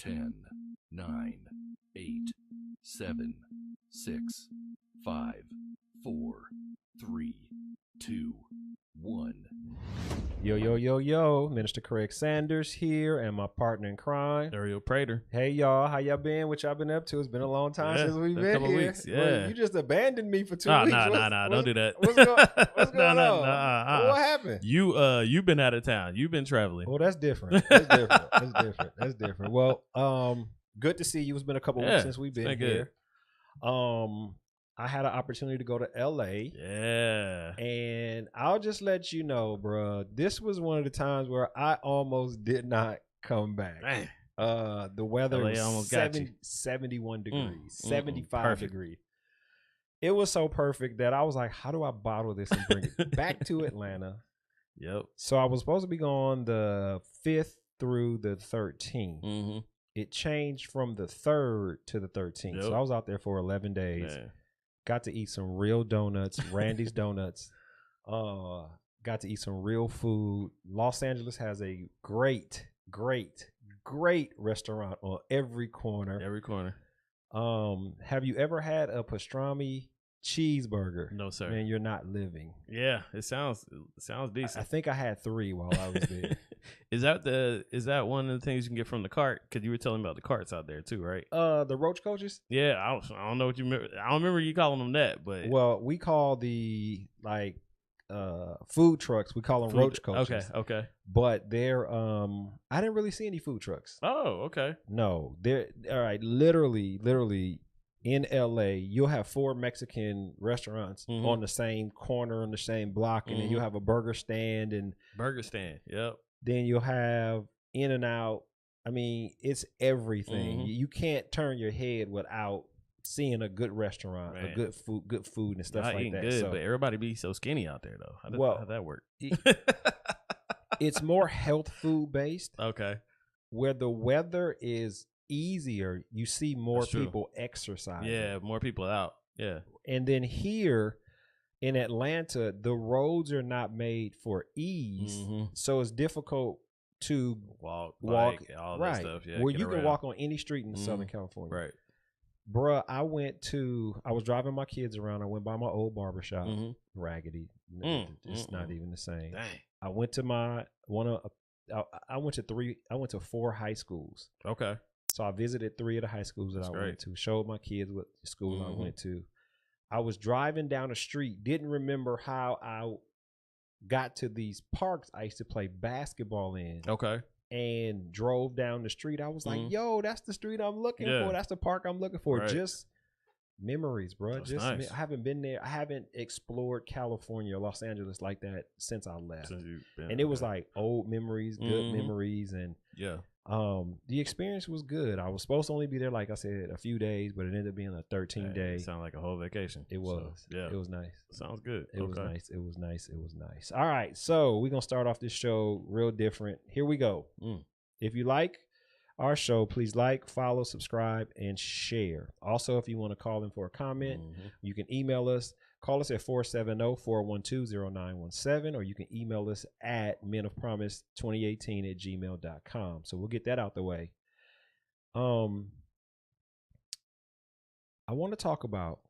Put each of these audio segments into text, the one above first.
10, 9, 8, 7, 6, 5, 4, 3, 2, 1. Yo, yo, yo, yo. Minister Craig Sanders here and my partner in crime. Ariel Prater. Hey, y'all. How y'all been? What y'all been up to? It's been a long time since we've been couple here. weeks, yeah. Well, you just abandoned me for 2 Nah, weeks. don't do that. What's going on? What happened? You've been out of town. You've been traveling. Well, that's different. That's different. Well, good to see you. It's been a couple weeks since we've been here. Good. I had an opportunity to go to LA. Yeah. And I'll just let you know, bro, this was one of the times where I almost did not come back. Man. The weather LA was almost got you. 71 degrees, 75 perfect. degrees. It was so perfect that I was like, how do I bottle this and bring it back to Atlanta? Yep. So I was supposed to be gone the 5th through the 13th. Mm-hmm. It changed from the 3rd to the 13th. Yep. So I was out there for 11 days. Man. Got to eat some real donuts, Randy's Donuts. Got to eat some real food. Los Angeles has a great restaurant on every corner. Every corner. Have you ever had a pastrami cheeseburger? No, sir. Man, you're not living. Yeah, it sounds decent. I think I had 3 while I was there. Is that one of the things you can get from the cart? Because you were telling me about the carts out there too, right? The roach coaches? Yeah, I don't know what you remember. I don't remember you calling them that, but Well, we call the food trucks. We call them roach coaches. Okay. But they're I didn't really see any food trucks. Oh, okay. No, they're all right. Literally in LA, you'll have 4 Mexican restaurants on the same corner on the same block, and then you'll have a burger stand and burger stand. Yep. Then you'll have In-N-Out. I mean, it's everything. You can't turn your head without seeing a good restaurant, Man. a good food and stuff Not like eating that. good, So, but everybody be so skinny out there though. How'd that work? it's more health food based. Okay. Where the weather is easier, you see more people exercising. Yeah, more people out. Yeah. And then here in Atlanta, the roads are not made for ease. So it's difficult to walk, bike, all that stuff. Yeah. Where you can walk on any street in Southern California. Right. Bruh, I was driving my kids around. I went by my old barbershop, Raggedy. It's not even the same. Dang. I went to I went to 4 high schools. Okay. So I visited 3 of the high schools that I went to, showed my kids what school I went to. I was driving down the street, didn't remember how I got to these parks I used to play basketball in. Okay. And drove down the street. I was like, yo, that's the street I'm looking for. That's the park I'm looking for. Right. Just memories, bro. That's nice. I haven't been there. I haven't explored California or Los Angeles like that since I left. And it was like old memories, good memories. And the experience was good. I was supposed to only be there, like I said, a few days, but it ended up being a 13-day. It sounded like a whole vacation. It was. So, it was nice. Sounds good. It was nice. All right, so we're going to start off this show real different. Here we go. If you like our show, please like, follow, subscribe, and share. Also, if you want to call in for a comment, you can email us. Call us at 470-412-0917, or you can email us at menofpromise2018@gmail.com. So we'll get that out the way. I want to talk about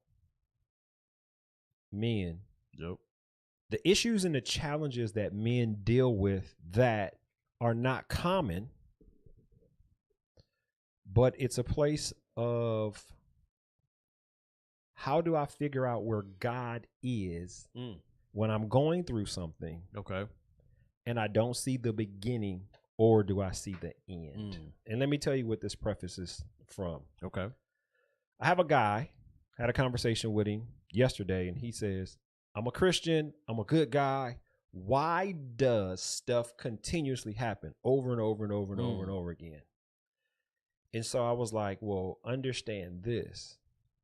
men. Yep. The issues and the challenges that men deal with that are not common, but it's a place of how do I figure out where God is when I'm going through something? Okay. And I don't see the beginning, or do I see the end? And let me tell you what this preface is from. Okay. I have a guy, had a conversation with him yesterday, and he says, I'm a Christian, I'm a good guy. Why does stuff continuously happen over and over and over and over and over again? And so I was like, well, understand this.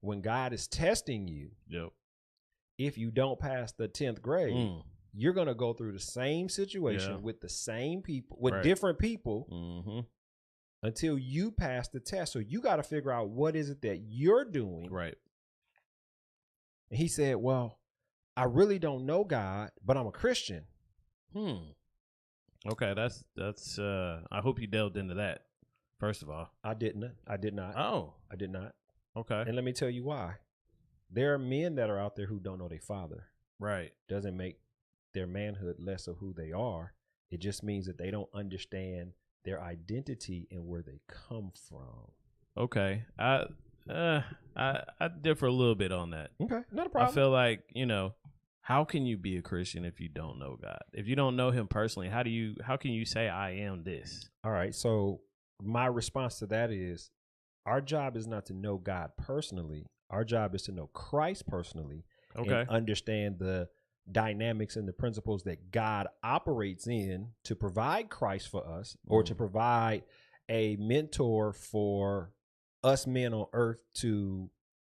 When God is testing you, if you don't pass the 10th grade, you're going to go through the same situation with the same people, with different people until you pass the test. So you got to figure out what is it that you're doing. Right. And he said, well, I really don't know God, but I'm a Christian. Okay, that's I hope you delved into that. First of all. I didn't. I did not. Oh. I did not. Okay. And let me tell you why. There are men that are out there who don't know their father. Right. Doesn't make their manhood less of who they are. It just means that they don't understand their identity and where they come from. Okay. I differ a little bit on that. Okay, not a problem. I feel like, how can you be a Christian if you don't know God? If you don't know him personally, how can you say I am this? All right. So my response to that is our job is not to know God personally. Our job is to know Christ personally. Okay. And understand the dynamics and the principles that God operates in to provide Christ for us, or to provide a mentor for us men on earth to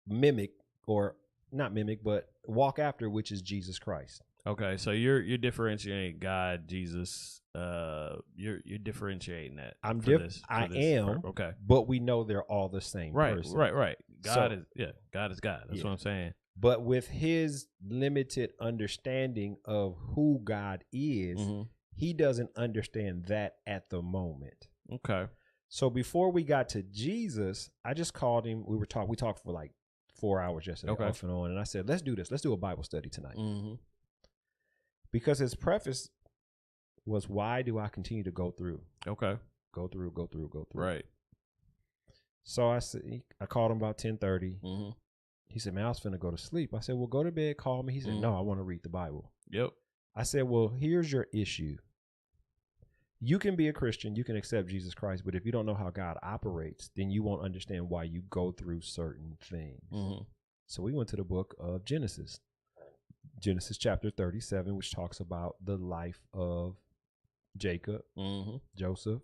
mimic, or not mimic, but walk after, which is Jesus Christ. Okay, so you're differentiating God, Jesus. You're differentiating that. I am. Okay, but we know they're all the same person. Right. God is God. That's what I'm saying. But with his limited understanding of who God is, he doesn't understand that at the moment. Okay. So before we got to Jesus, I just called him. We talked for like 4 hours yesterday, off and on. And I said, let's do this. Let's do a Bible study tonight. Because his preface was, why do I continue to go through? Okay. Go through. Right. So I called him about 10:30. He said, man, I was finna go to sleep. I said, well, go to bed, call me. He said, no, I want to read the Bible. Yep. I said, well, here's your issue. You can be a Christian, you can accept Jesus Christ, but if you don't know how God operates, then you won't understand why you go through certain things. So we went to the book of Genesis chapter 37, which talks about the life of Jacob, Joseph,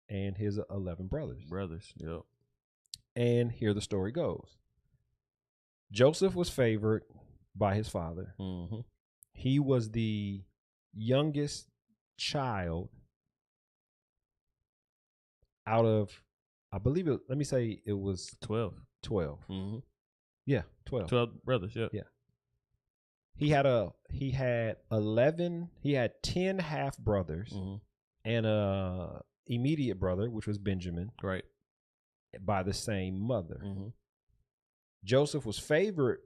and his 11 brothers. Yep. And here the story goes. Joseph was favored by his father. He was the youngest child out of, I believe it, let me say it was 12. Yeah, 12. 12 brothers, yeah. He had 10 half brothers and a immediate brother, which was Benjamin. Right. By the same mother. Joseph was favored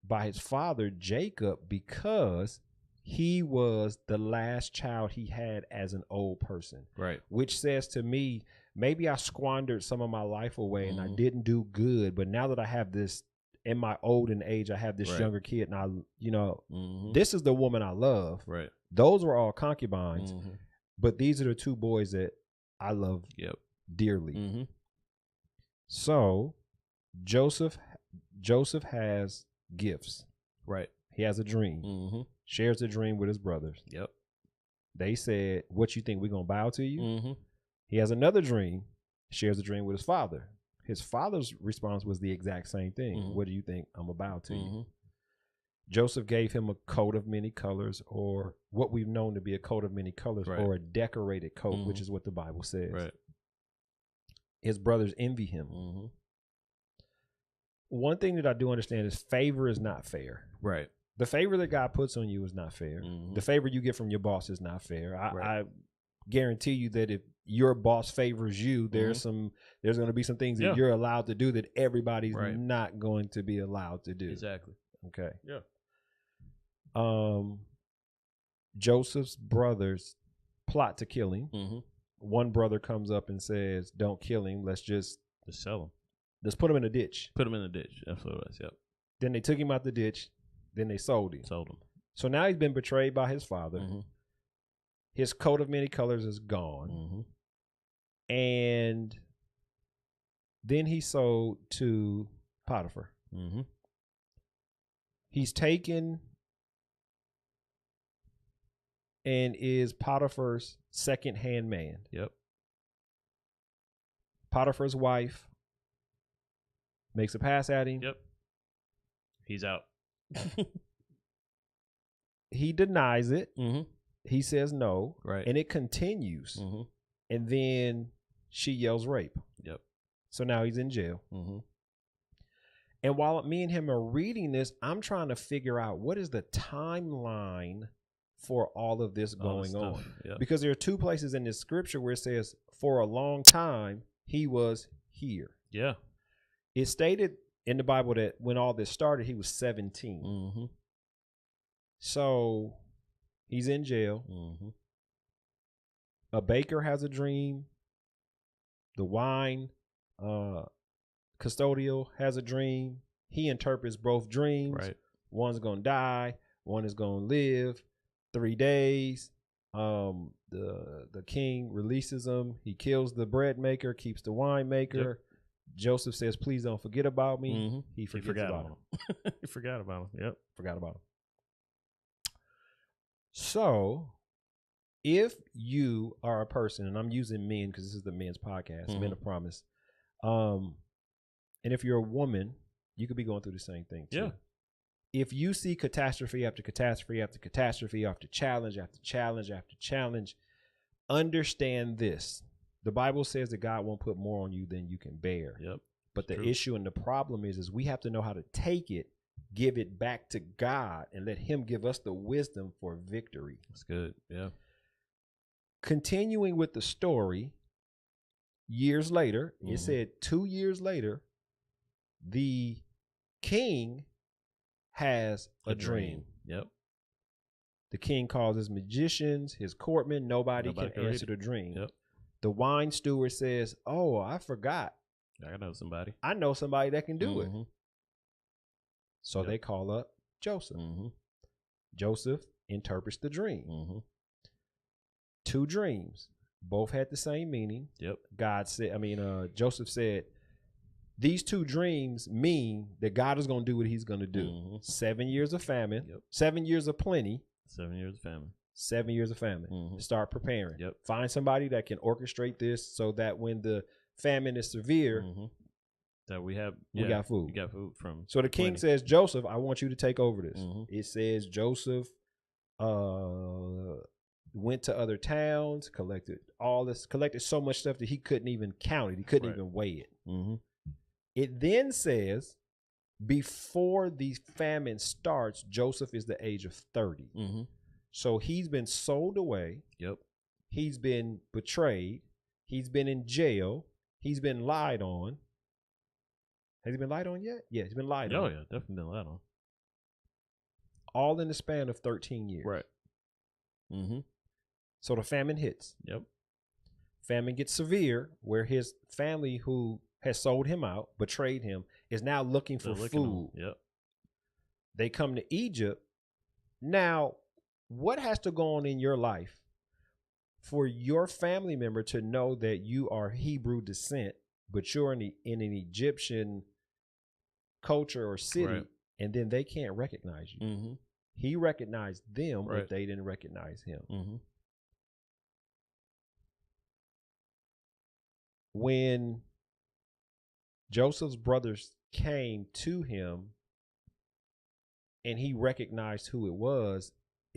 by his father, Jacob, because he was the last child he had as an old person. Right. Which says to me, maybe I squandered some of my life away and I didn't do good. But now that I have this, in my olden age, I have this younger kid, and this is the woman I love. Right. Those were all concubines. But these are the two boys that I love dearly. So Joseph has gifts. Right. He has a dream. Shares the dream with his brothers. Yep. They said, what you think, we're going to bow to you? He has another dream. Shares a dream with his father. His father's response was the exact same thing. What do you think? I'm going to bow to you. Joseph gave him a coat of many colors, or what we've known to be a coat of many colors, or a decorated coat, which is what the Bible says. Right. His brothers envy him. One thing that I do understand is favor is not fair. Right. The favor that God puts on you is not fair. The favor you get from your boss is not fair. I guarantee you that if your boss favors you, there's going to be some things that you're allowed to do that everybody's not going to be allowed to do. Exactly. Okay. Yeah. Joseph's brothers plot to kill him. One brother comes up and says, don't kill him. Let's just sell him. Let's put him in a ditch. Put him in a ditch. That's what it was. Yep. Then they took him out the ditch. Then they sold him. Sold him. So now he's been betrayed by his father. His coat of many colors is gone. And then he sold to Potiphar. He's taken and is Potiphar's second-hand man. Yep. Potiphar's wife makes a pass at him. Yep. He's out. He denies it. He says no. Right. And it continues. And then she yells rape. Yep. So now he's in jail. And while me and him are reading this, I'm trying to figure out what is the timeline for all of this going on. Yep. Because there are two places in this scripture where it says, for a long time, he was here. Yeah. It stated in the Bible that when all this started, he was 17. Mm-hmm. So he's in jail. Mm-hmm. A baker has a dream. The wine custodial has a dream. He interprets both dreams. Right. One's going to die. One is going to live 3 days. The king releases him. He kills the bread maker, keeps the wine maker. Yep. Joseph says, please don't forget about me. Mm-hmm. He forgets about him. He forgot about him. Yep. Forgot about him. So if you are a person, and I'm using men because this is the men's podcast, Men of Promise. And if you're a woman, you could be going through the same thing too. Yeah. If you see catastrophe after catastrophe after catastrophe after challenge after challenge after challenge, understand this. The Bible says that God won't put more on you than you can bear. Yep. But the True. issue and the problem is we have to know how to take it, give it back to God, and let him give us the wisdom for victory. That's good. Yeah. Continuing with the story, years later, Mhm. it said 2 years later, the king has a dream. Yep. The king calls his magicians, his courtmen. Nobody Nobody can can read answer it. the dream. Yep. The wine steward says, oh, I forgot. I know somebody. I know somebody that can do it. Mhm. So Yep. they call up Joseph. Mm-hmm. Joseph interprets the dream. Mm-hmm. 2 dreams. Both had the same meaning. Yep. Joseph said, these 2 dreams mean that God is going to do what he's going to do. Mhm. 7 years of famine, Yep. 7 years of plenty, 7 years of famine. 7 years of famine. Mhm. Start preparing. Yep. Find somebody that can orchestrate this so that when the famine is severe, Mm-hmm. That we have. we got food. We got food from. So the king plenty. says, Joseph, I want you to take over this. Mhm. It says Joseph went to other towns, collected so much stuff that he couldn't even count it. He couldn't Right. even weigh it. Mm-hmm. It then says, before the famine starts, Joseph is the age of 30. Mm-hmm. So he's been sold away. Yep. He's been betrayed. He's been in jail. He's been lied on. Has he been lied on yet? Yeah, he's been lied Oh on. yeah, definitely been that on. All in the span of 13 years. Right. Mm-hmm. So the famine hits. Yep. Famine gets severe where his family who has sold him out, betrayed him, is now looking for They're looking on- food. Yep. They come to Egypt. Now, what has to go on in your life for your family member to know that you are Hebrew descent, but you're in an Egyptian culture or city, Right. and then they can't recognize you? Mm-hmm. He recognized them, Right. but they didn't recognize him. Mm-hmm. When Joseph's brothers came to him and he recognized who it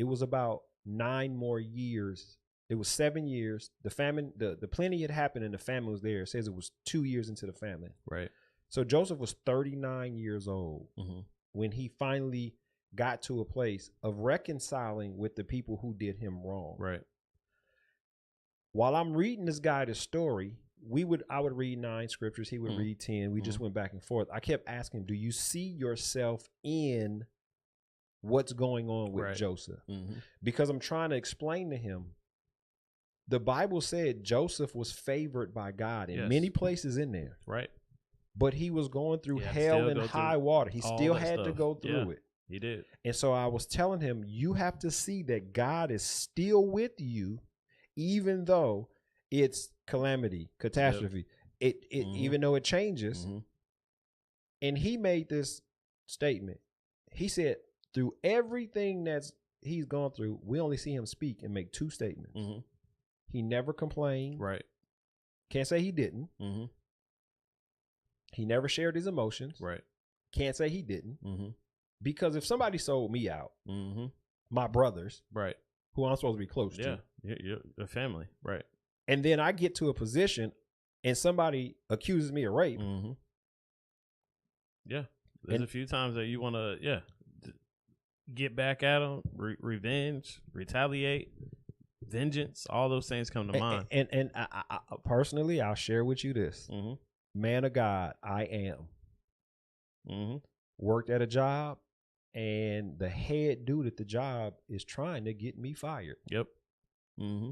was about 9 more years. It was 7 years. The famine, the plenty had happened and the famine was there. It says it was 2 years into the famine. Right. So Joseph was 39 years old Mm-hmm. when he finally got to a place of reconciling with the people who did him wrong. Right. While I'm reading this guy the story, I would read 9 scriptures. He would read 10. We just went back and forth. I kept asking him, do you see yourself in what's going on with Right. Joseph? Mm-hmm. Because I'm trying to explain to him, the Bible said Joseph was favored by God in Yes. many places in there, Right. but he was going through He had to hell still and go high through water. He all still that had to stuff. go through Yeah. it. He did. And so I was telling him, you have to see that God is still with you, even though it's calamity, catastrophe. It Mhm. even though it changes. Mm-hmm. And he made this statement. He said, through everything that's he's gone through, we only see him speak and make 2 statements. Mm-hmm. He never complained. Right. Can't say he didn't. Mm-hmm. He never shared his emotions. Right. Can't say he didn't. Mm-hmm. Because if somebody sold me out, Mm-hmm. my brothers, Right. who I'm supposed to be close Yeah. to, You're a family. Right. and then I get to a position and somebody accuses me of rape, Mm-hmm. Yeah. There's a few times that you want to, get back at them, revenge, retaliate. vengeance, all those things come to mind. And I personally, I'll share with you this. Mm-hmm. Man of God, I am. Mm-hmm. Worked at a job, and the head dude at the job is trying to get me fired. Yep. Mm-hmm.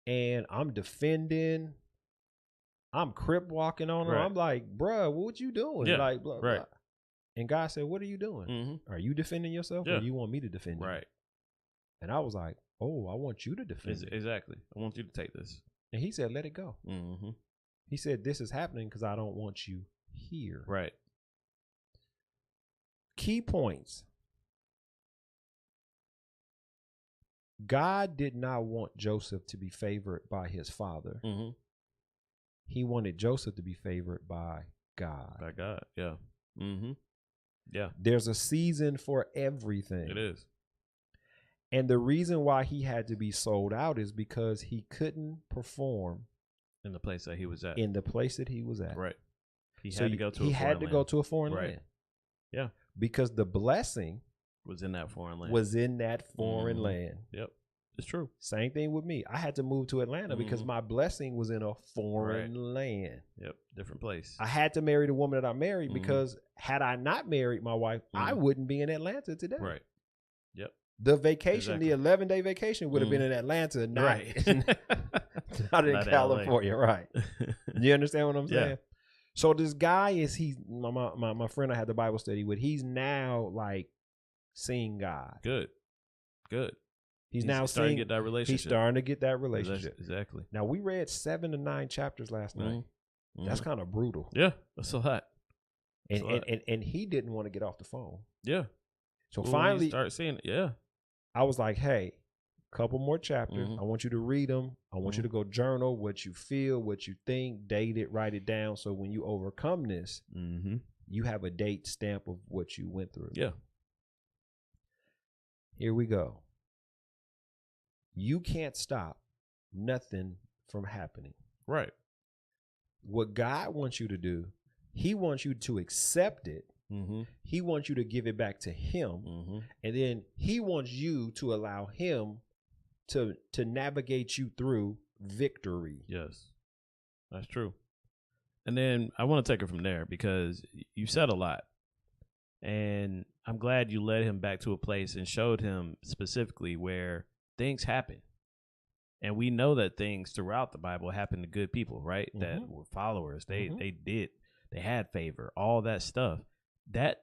And I'm defending. I'm crip walking on her. Right. I'm like, bruh, what you doing? Yeah, Like, blah, right. blah. And God said, what are you doing? Mm-hmm. Are you defending yourself Yeah. or you want me to defend you? Right. And I was like, oh, I want you to defend me. Exactly. I want you to take this. And he said, let it go. Mm-hmm. He said, this is happening because I don't want you here. Right. Key points. God did not want Joseph to be favored by his father. Mm-hmm. He wanted Joseph to be favored by God. By God. Yeah. Mm-hmm. Yeah. There's a season for everything. It is. And the reason why he had to be sold out is because he couldn't perform In the place that he was at. in the place that he was at. Right. He So had to go to he a had foreign to land. go to a foreign Right. land. Yeah. Because the blessing Was in that foreign land. was in that foreign Mhm. land. Yep. It's true. Same thing with me. I had to move to Atlanta because Mhm. my blessing was in a foreign land. Yep. Different place. I had to marry the woman that I married Mhm. because had I not married my wife, I Mhm. wouldn't be in Atlanta today. Right. Yep. The vacation, Exactly. the 11-day vacation would have been in Atlanta, not, Right. not in Not LA. California. Right. You understand what I'm Yeah. saying? So this guy he's my friend I had the Bible study with, he's now like seeing God. Good. Good. He's now starting seeing, to get that relationship. he's starting to get that relationship. Exactly. Now we read 7 to 9 chapters last night. Mhm. That's kind of brutal. Yeah. That's a lot. And, That's a lot. and he didn't want to get off the phone. Yeah. So Well, when you finally, start seeing it. Yeah. I was like, hey, couple more chapters. Mhm. I want you to read them. I want you to go journal what you feel, what you think, date it, write it down. So when you overcome this, Mm-hmm. you have a date stamp of what you went through. Yeah. Here we go. You can't stop nothing from happening. Right. What God wants you to do, he wants you to accept it. Mm-hmm. He wants you to give it back to him. Mm-hmm. And then he wants you to allow him to navigate you through victory. Yes. That's true. And then I want to take it from there because you said a lot. And I'm glad you led him back to a place and showed him specifically where things happen. And we know that things throughout the Bible happen to good people, right? That Mhm. were followers. They Mhm. they had favor, all that stuff. That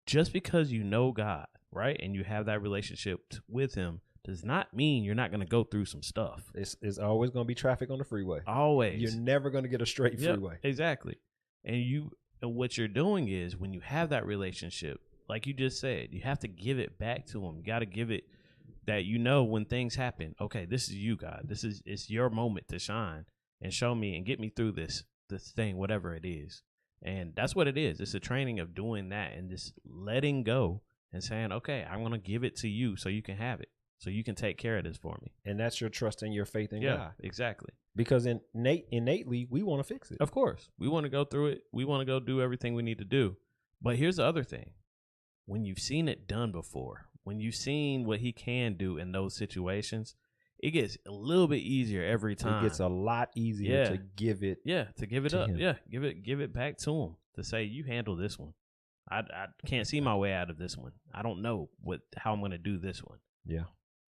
just because you know God, right? And you have that relationship with him does not mean you're not going to go through some stuff. It's always going to be traffic on the freeway. Always. You're never going to get a straight Yep, freeway. exactly. And what you're doing is when you have that relationship, like you just said, you have to give it back to him. You got to give it that, when things happen, okay, this is you, God. It's your moment to shine and show me and get me through this thing, whatever it is. And that's what it is. It's a training of doing that and just letting go and saying, okay, I'm going to give it to you so you can have it. So you can take care of this for me. And that's your trust and your faith in God. Exactly. Because innately, we want to fix it. Of course. We want to go through it. We want to go do everything we need to do. But here's the other thing. When you've seen it done before, when you've seen what he can do in those situations, it gets a little bit easier every time. It gets a lot easier to give it. to give it to up. him. Yeah, give it back to him to say, you handle this one. I can't see my way out of this one. I don't know how I'm going to do this one. Yeah.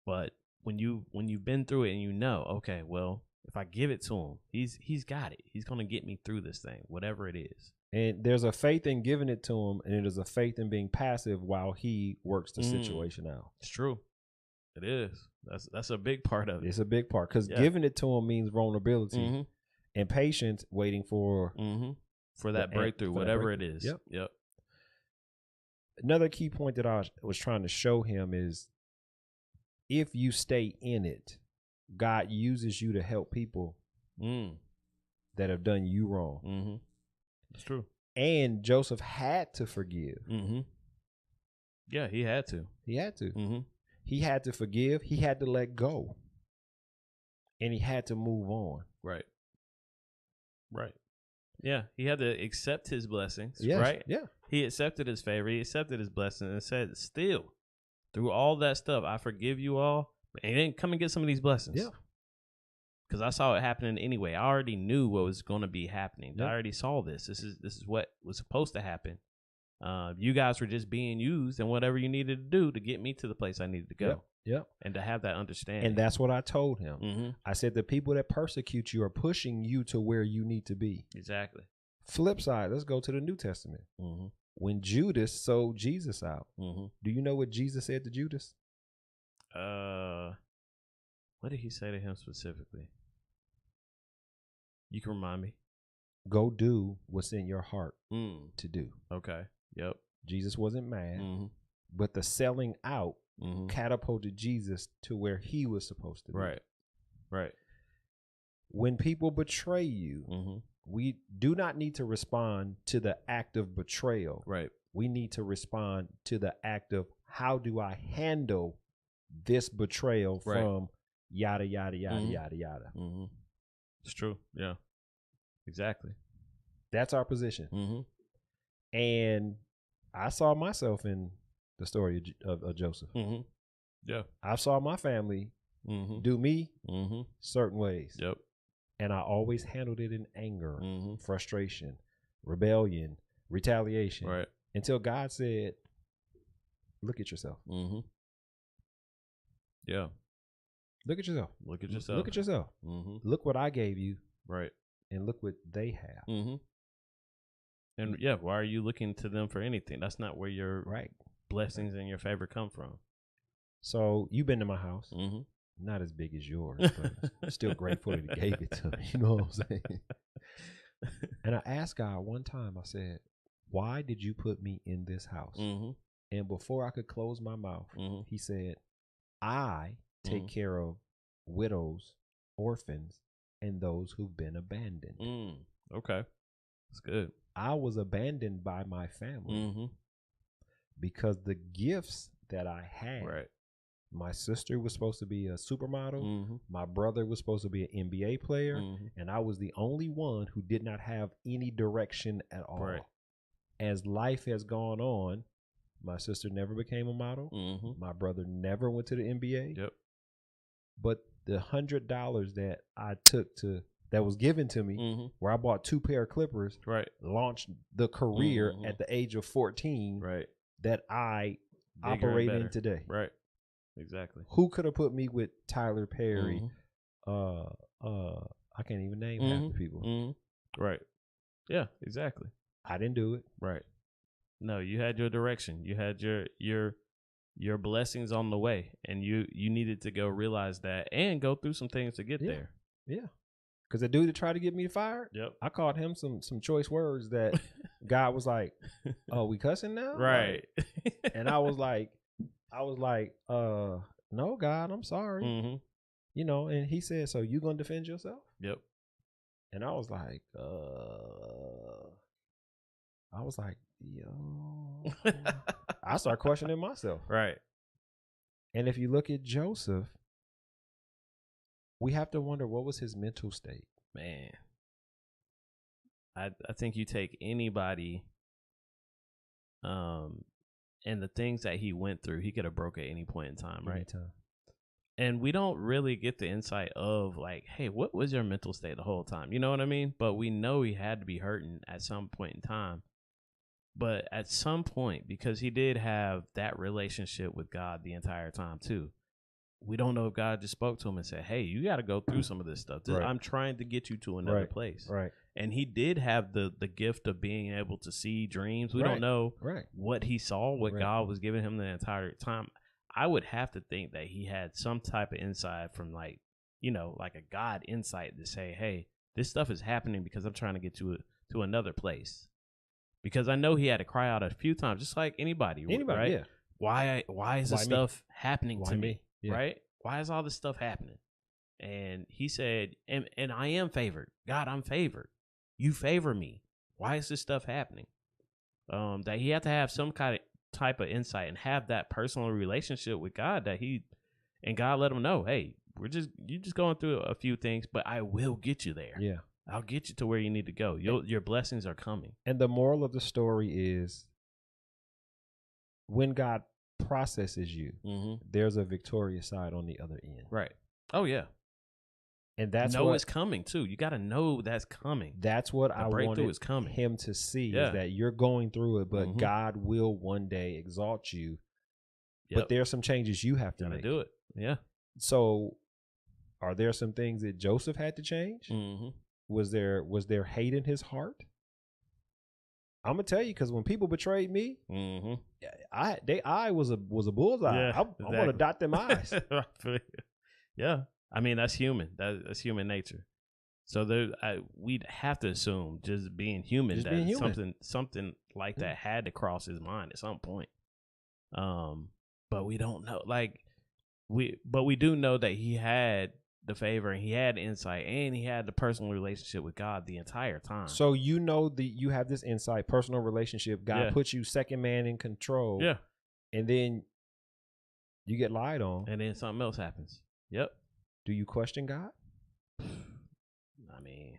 But when you've been through it and you know, okay, well, if I give it to him, he's got it. He's going to get me through this thing, whatever it is. And there's a faith in giving it to him, and there's a faith in being passive while he works the situation out. It's true. It is. That's a big part of it. It's a big part because Yeah. giving it to him means vulnerability Mm-hmm. and patience, waiting for For that The- breakthrough, for that whatever breakthrough. it is. Yep. Another key point that I was trying to show him is if you stay in it, God uses you to help people that have done you wrong. Mm-hmm. It's true. And Joseph had to forgive. Mm-hmm. Yeah, he had to. He had to. Mm-hmm. He had to forgive. He had to let go. And he had to move on. Right. Yeah, he had to accept his blessings, Yes, right? yeah. He accepted his favor. He accepted his blessing and said, still, through all that stuff, I forgive you all, And then come and get some of these blessings. Yeah. Because I saw it happening anyway. I already knew what was going to be happening. Yep. I already saw this. This is what was supposed to happen. You guys were just being used and whatever you needed to do to get me to the place I needed to go. Yep. And to have that understanding. And that's what I told him. Mm-hmm. I said, the people that persecute you are pushing you to where you need to be. Exactly. Flip side, let's go to the New Testament. Mm-hmm. When Judas sold Jesus out, Mm-hmm. do you know what Jesus said to Judas? What did he say to him specifically? You can remind me. Go do what's in your heart Mm. to do. Okay. Yep. Jesus wasn't mad, Mm-hmm. but the selling out Mm-hmm. catapulted Jesus to where he was supposed to be. Right. Right. When people betray you, Mm-hmm. we do not need to respond to the act of betrayal. Right. We need to respond to the act of, how do I handle this betrayal Right. from yada, yada, yada, Mhm. yada, yada. Mm-hmm. It's true. Yeah. Exactly. That's our position. Mm-hmm. And I saw myself in the story of Joseph. Mm-hmm. Yeah. I saw my family Mm-hmm. do me Mm-hmm. certain ways. Yep. And I always handled it in anger, Mm-hmm. frustration, rebellion, retaliation. Right. Until God said, look at yourself. Mm-hmm. Yeah. Look at yourself. Look at yourself. Look at yourself. Mm-hmm. Look what I gave you, Right. and look what they have. Mm-hmm. And yeah, why are you looking to them for anything? That's not where your Right. blessings and your favor come from. So you've been to my house. Mm-hmm. Not as big as yours, but I'm still grateful that he gave it to me. You know what I'm saying? And I asked God one time, I said, why did you put me in this house? Mm-hmm. And before I could close my mouth, Mm-hmm. he said, I take Mhm. care of widows, orphans, and those who've been abandoned. Mm. Okay. That's good. I was abandoned by my family Mm-hmm. because the gifts that I had, Right. my sister was supposed to be a supermodel. Mm-hmm. My brother was supposed to be an NBA player. Mm-hmm. And I was the only one who did not have any direction at all. Right. As life has gone on, my sister never became a model. Mm-hmm. My brother never went to the NBA. Yep. But the $100 that I took that was given to me, Mm-hmm. where I bought 2 pair of clippers, Right. launched the career Mhm. at the age of 14 Right. that I Bigger and operate in better. today. Right. Exactly. Who could have put me with Tyler Perry? Mhm. I can't even name half the people. Mm-hmm. Right. Yeah. Exactly. I didn't do it. Right. No, you had your direction. You had your blessings on the way, and you needed to go realize that and go through some things to get Yeah. there. Yeah. Because the dude that tried to get me fired, Yep. I called him some choice words that God was like, "Oh, we cussing now?" Right. Like, and I was like, no, God, I'm sorry. Mm-hmm. You know, and he said, "So you gonna defend yourself?" Yep. And I was like, yo. I start questioning myself. Right. And if you look at Joseph, we have to wonder, what was his mental state? Man. I think you take anybody, and the things that he went through, he could have broke at any point in time, right? Anytime. And we don't really get the insight of like, hey, what was your mental state the whole time? You know what I mean? But we know he had to be hurting at some point in time. But at some point, because he did have that relationship with God the entire time too, we don't know if God just spoke to him and said, hey, you got to go through some of this stuff. Right. I'm trying to get you to another Right. place. Right. And he did have the gift of being able to see dreams. We Right. don't know Right. what he saw, what Right. God was giving him the entire time. I would have to think that he had some type of insight from like a God insight to say, hey, this stuff is happening because I'm trying to get to another place. Because I know he had to cry out a few times, just like anybody, right? Yeah. Why is this Why me? stuff happening Why to me? me? Yeah. Right? Why is all this stuff happening? And he said, and I am favored. God, I'm favored. You favor me. Why is this stuff happening? That he had to have some kind of type of insight and have that personal relationship with God and God let him know, hey, you're just going through a few things, but I will get you there. Yeah. I'll get you to where you need to go. Your blessings are coming. And the moral of the story is, when God processes you, Mm-hmm. there's a victorious side on the other end. Right. Oh yeah. And that's know what it's coming too. You got to know that's coming. that's what I breakthrough wanted is coming. him to see Yeah. is that you're going through it, but Mhm. God will one day exalt you. Yep. But there's some changes you have to Gotta make. do it. Yeah. So, are there some things that Joseph had to change? Mm-hmm. Was there hate in his heart? I'm gonna tell you, because when people betrayed me, Mm-hmm. I was a bullseye. Yeah, I want to exactly. dot them eyes. Yeah. I mean, that's human. That's human nature. So we'd have to assume, just being human, Just that being human. something like that had to cross his mind at some point. But we don't know. But we do know that he had the favor and he had insight and he had the personal relationship with God the entire time. So you have this insight, personal relationship. God Yeah. puts you second man in control. Yeah. And then you get lied on. And then something else happens. Yep. Do you question God? I mean,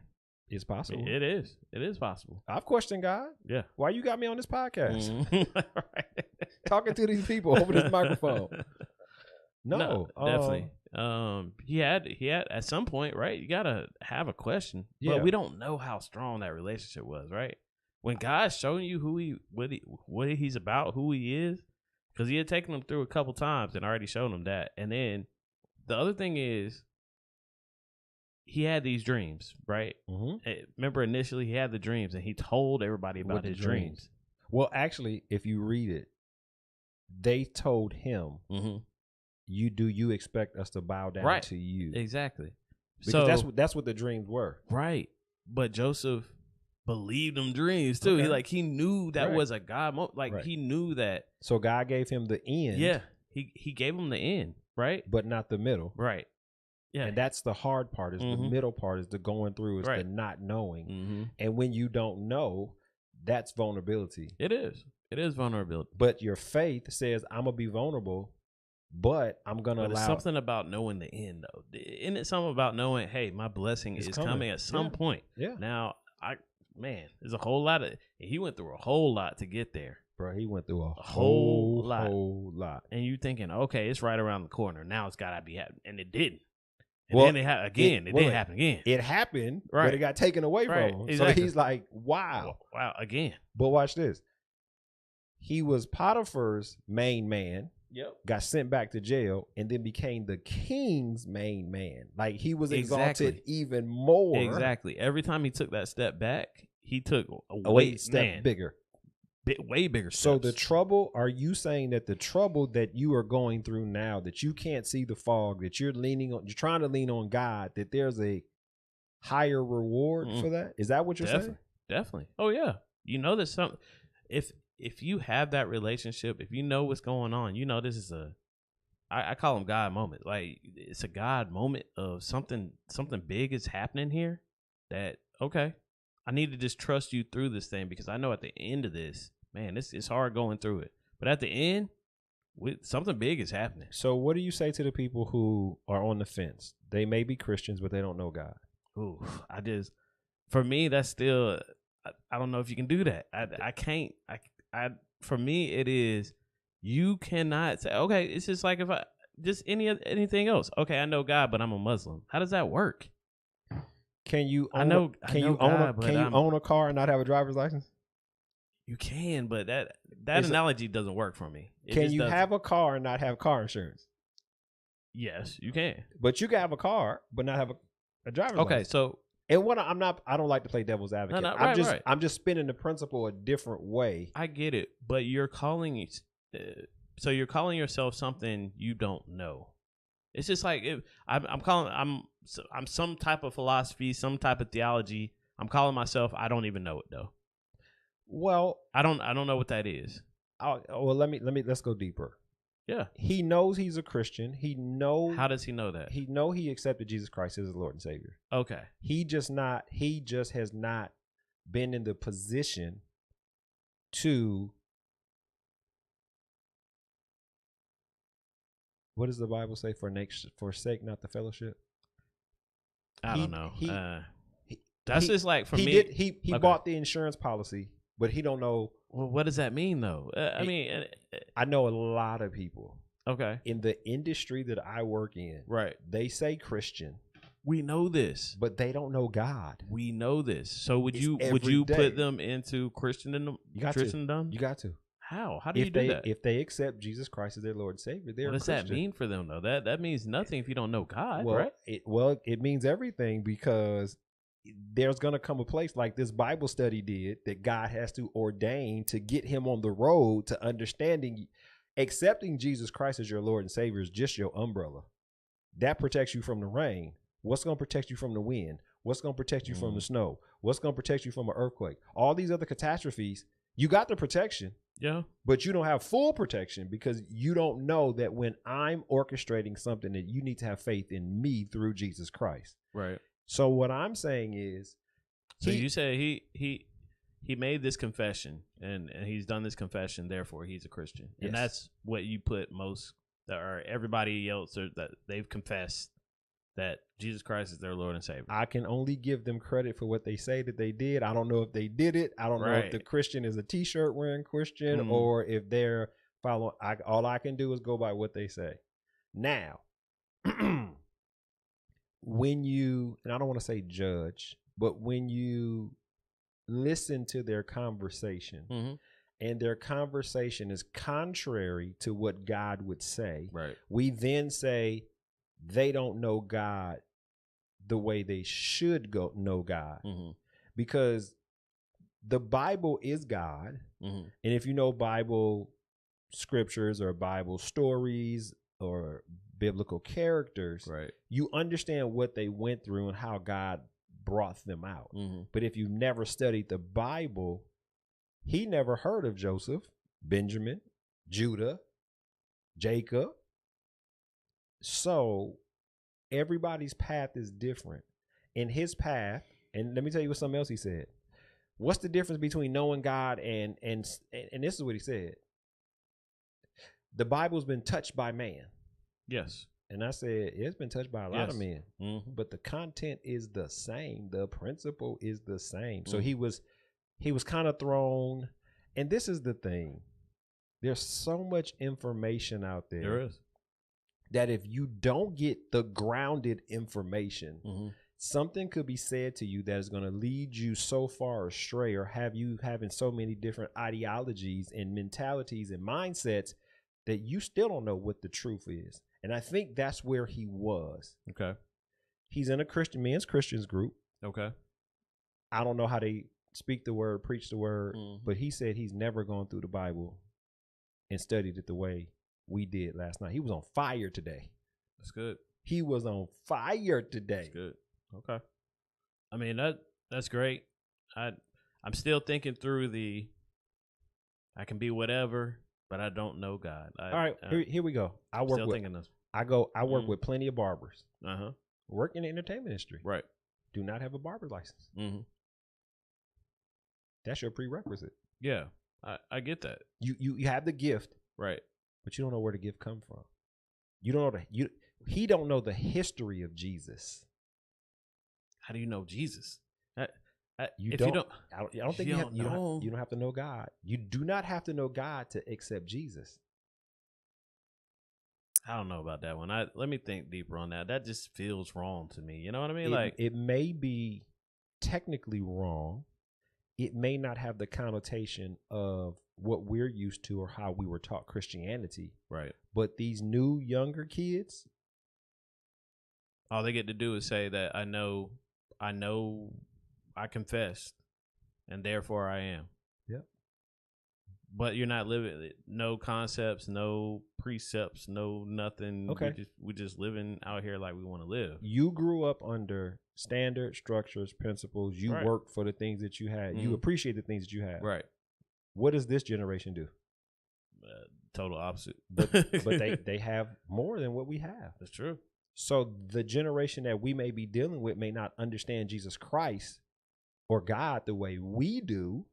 It's possible. it is. It is possible. I've questioned God. Yeah. Why you got me on this podcast? Mhm. Right. Talking to these people over this microphone. No, definitely. He had at some point, right? You gotta have a question, Yeah. but we don't know how strong that relationship was, right? When God's showing you what he's about, who he is, because he had taken him through a couple times and already shown him that. And then the other thing is, he had these dreams, right? Mm-hmm. Remember, initially he had the dreams, and he told everybody about What the his dreams? dreams. Well, actually, if you read it, they told him, Mm-hmm. you expect us to bow down Right. to you? Exactly. Because that's what the dreams were. Right. But Joseph believed them dreams too. Okay. He knew that Right. was a God moment. Right. He knew that. So God gave him the end. Yeah. He gave him the end. Right. But not the middle. Right. Yeah. And that's the hard part, is the Mhm. middle part, is the going through, is the Right. not knowing. Mm-hmm. And when you don't know, that's vulnerability. It is. It is vulnerability. But your faith says, I'm gonna be vulnerable, but I'm gonna But it's allow something about knowing the end, though. Isn't it something about knowing, hey, my blessing It's is coming. coming at some Yeah. point? Yeah. Now, there's a whole lot of. He went through a whole lot to get there. Bro, he went through a whole whole lot. lot. And you thinking, okay, it's right around the corner. Now it's gotta be happening, and it didn't. And Well, then it again. It wait, did happen again. It happened, but Right. it got taken away Right, from him. exactly. So he's like, wow. Wow, again. But watch this. He was Potiphar's main man, Yep. got sent back to jail, and then became the king's main man. Like, he was Exactly. exalted even more. Exactly. Every time he took that step back, he took a A step bigger. way bigger steps. So the trouble, are you saying that the trouble that you are going through now, that you can't see the fog, that you're trying to lean on God, that there's a higher reward for that? Is that what you're saying? Definitely. Oh yeah. You know there's something. If you have that relationship, if you know what's going on, you know this is I call them God moment. Like, it's a God moment of something big is happening here. That, okay, I need to just trust you through this thing, because I know at the end of this, man, it's hard going through it. But at the end, something big is happening. So what do you say to the people who are on the fence? They may be Christians, but they don't know God. Ooh, for me, that's still, I don't know if you can do that. I can't. For me, it is, you cannot say, okay, it's just like if anything else. Okay, I know God, but I'm a Muslim. How does that work? Can you own, I know God, but own a car and not have a driver's license? You can, but that It's analogy doesn't work for me. Can you have a car and not have car insurance? Yes, you can. But you can have a car but not have a driver's license. Okay, so And I don't like to play devil's advocate. No, right. I'm just spinning the principle a different way. I get it, but you're calling yourself something you don't know. It's just like, I'm some type of philosophy, some type of theology. I'm calling myself. I don't even know it though. Well, I don't know what that is. Let's go deeper. Yeah. He knows he's a Christian. How does he know that? He accepted Jesus Christ as his Lord and Savior. Okay. He just has not been in the position to, what does the Bible say? Forsake not the fellowship. I don't know. That's just like, for he me. He bought the insurance policy, but he don't know. Well, what does that mean though? I know a lot of people Okay. in the industry that I work in. Right. They say Christian, We know this. but they don't know God. We know this. So would It's you every day. put them into You got to. Christendom? You got to. How do you If do they that? if they accept Jesus Christ as their Lord and Savior, they're What does a Christian. that mean for them though? That means nothing if you don't know God, Well, right? it means everything, because there's going to come a place like this Bible study did that God has to ordain to get him on the road to understanding. Accepting Jesus Christ as your Lord and Savior is just your umbrella. That protects you from the rain. What's going to protect you from the wind? What's going to protect you from the snow? What's going to protect you from an earthquake? All these other catastrophes, you got the protection, Yeah. but you don't have full protection because you don't know that when I'm orchestrating something, that you need to have faith in me through Jesus Christ. Right. So what I'm saying is, So you say he made this confession and he's done this confession, therefore he's a Christian. And Yes. that's what you put most or everybody else that they've confessed that Jesus Christ is their Lord and Savior. I can only give them credit for what they say that they did. I don't know if they did it. I don't know if Right. the Christian is a T-shirt wearing Christian Mhm. or if they're following. All I can do is go by what they say. Now, when you, and I don't want to say judge, but when you listen to their conversation Mhm. and their conversation is contrary to what God would say, Right. we then say they don't know God the way they should know God, Mhm. because the Bible is God. Mhm. And if you know Bible scriptures or Bible stories or biblical characters, Right. you understand what they went through and how God brought them out. Mhm. But if you've never studied the Bible, he never heard of Joseph, Benjamin, Judah, Jacob. So everybody's path is different. In his path, and let me tell you what something else he said. What's the difference between knowing God and this is what he said. The Bible's been touched by man. Yes. And I said, it's been touched by a lot of Yes. men. Mhm. But the content is the same. The principle is the same. So he was kind of thrown. And this is the thing. There's so much information out there, There is. that if you don't get the grounded information, Mhm. something could be said to you that is going to lead you so far astray or have you having so many different ideologies and mentalities and mindsets that you still don't know what the truth is. And I think that's where he was. Okay. He's in a men's Christians group. Okay. I don't know how they speak the word, preach the word, Mhm. but he said he's never gone through the Bible and studied it the way we did last night. He was on fire today. That's good. He was on fire today. That's good. Okay. I mean that's great. I'm still thinking through I can be whatever, but I don't know God. All right, here we go. I work still with thinking this. I work with plenty of barbers. Uh-huh. Work in the entertainment industry. Right. Do not have a barber license. Mhm. That's your prerequisite. Yeah. I get that. You have the gift, Right. but you don't know where the gift come from. You don't know he don't know the history of Jesus. How do you know Jesus? You if don't, you don't I don't think you you don't don't know. you don't have to know God. You do not have to know God to accept Jesus. I don't know about that one. Let me think deeper on that. That just feels wrong to me. You know what I mean? It may be technically wrong. It may not have the connotation of what we're used to or how we were taught Christianity. right. But these new younger kids, All they get to do is say that I know, I confessed, and therefore I am. Yep. But you're not living. No concepts, no precepts, no nothing. Okay. We just living out here like we want to live. you grew up under standard structures, principles. You Right. worked for the things that you had. You Mhm. appreciate the things that you have. Right. What does this generation do? Total opposite. But they have more than what we have. That's true. So the generation that we may be dealing with may not understand Jesus Christ or God the way we do,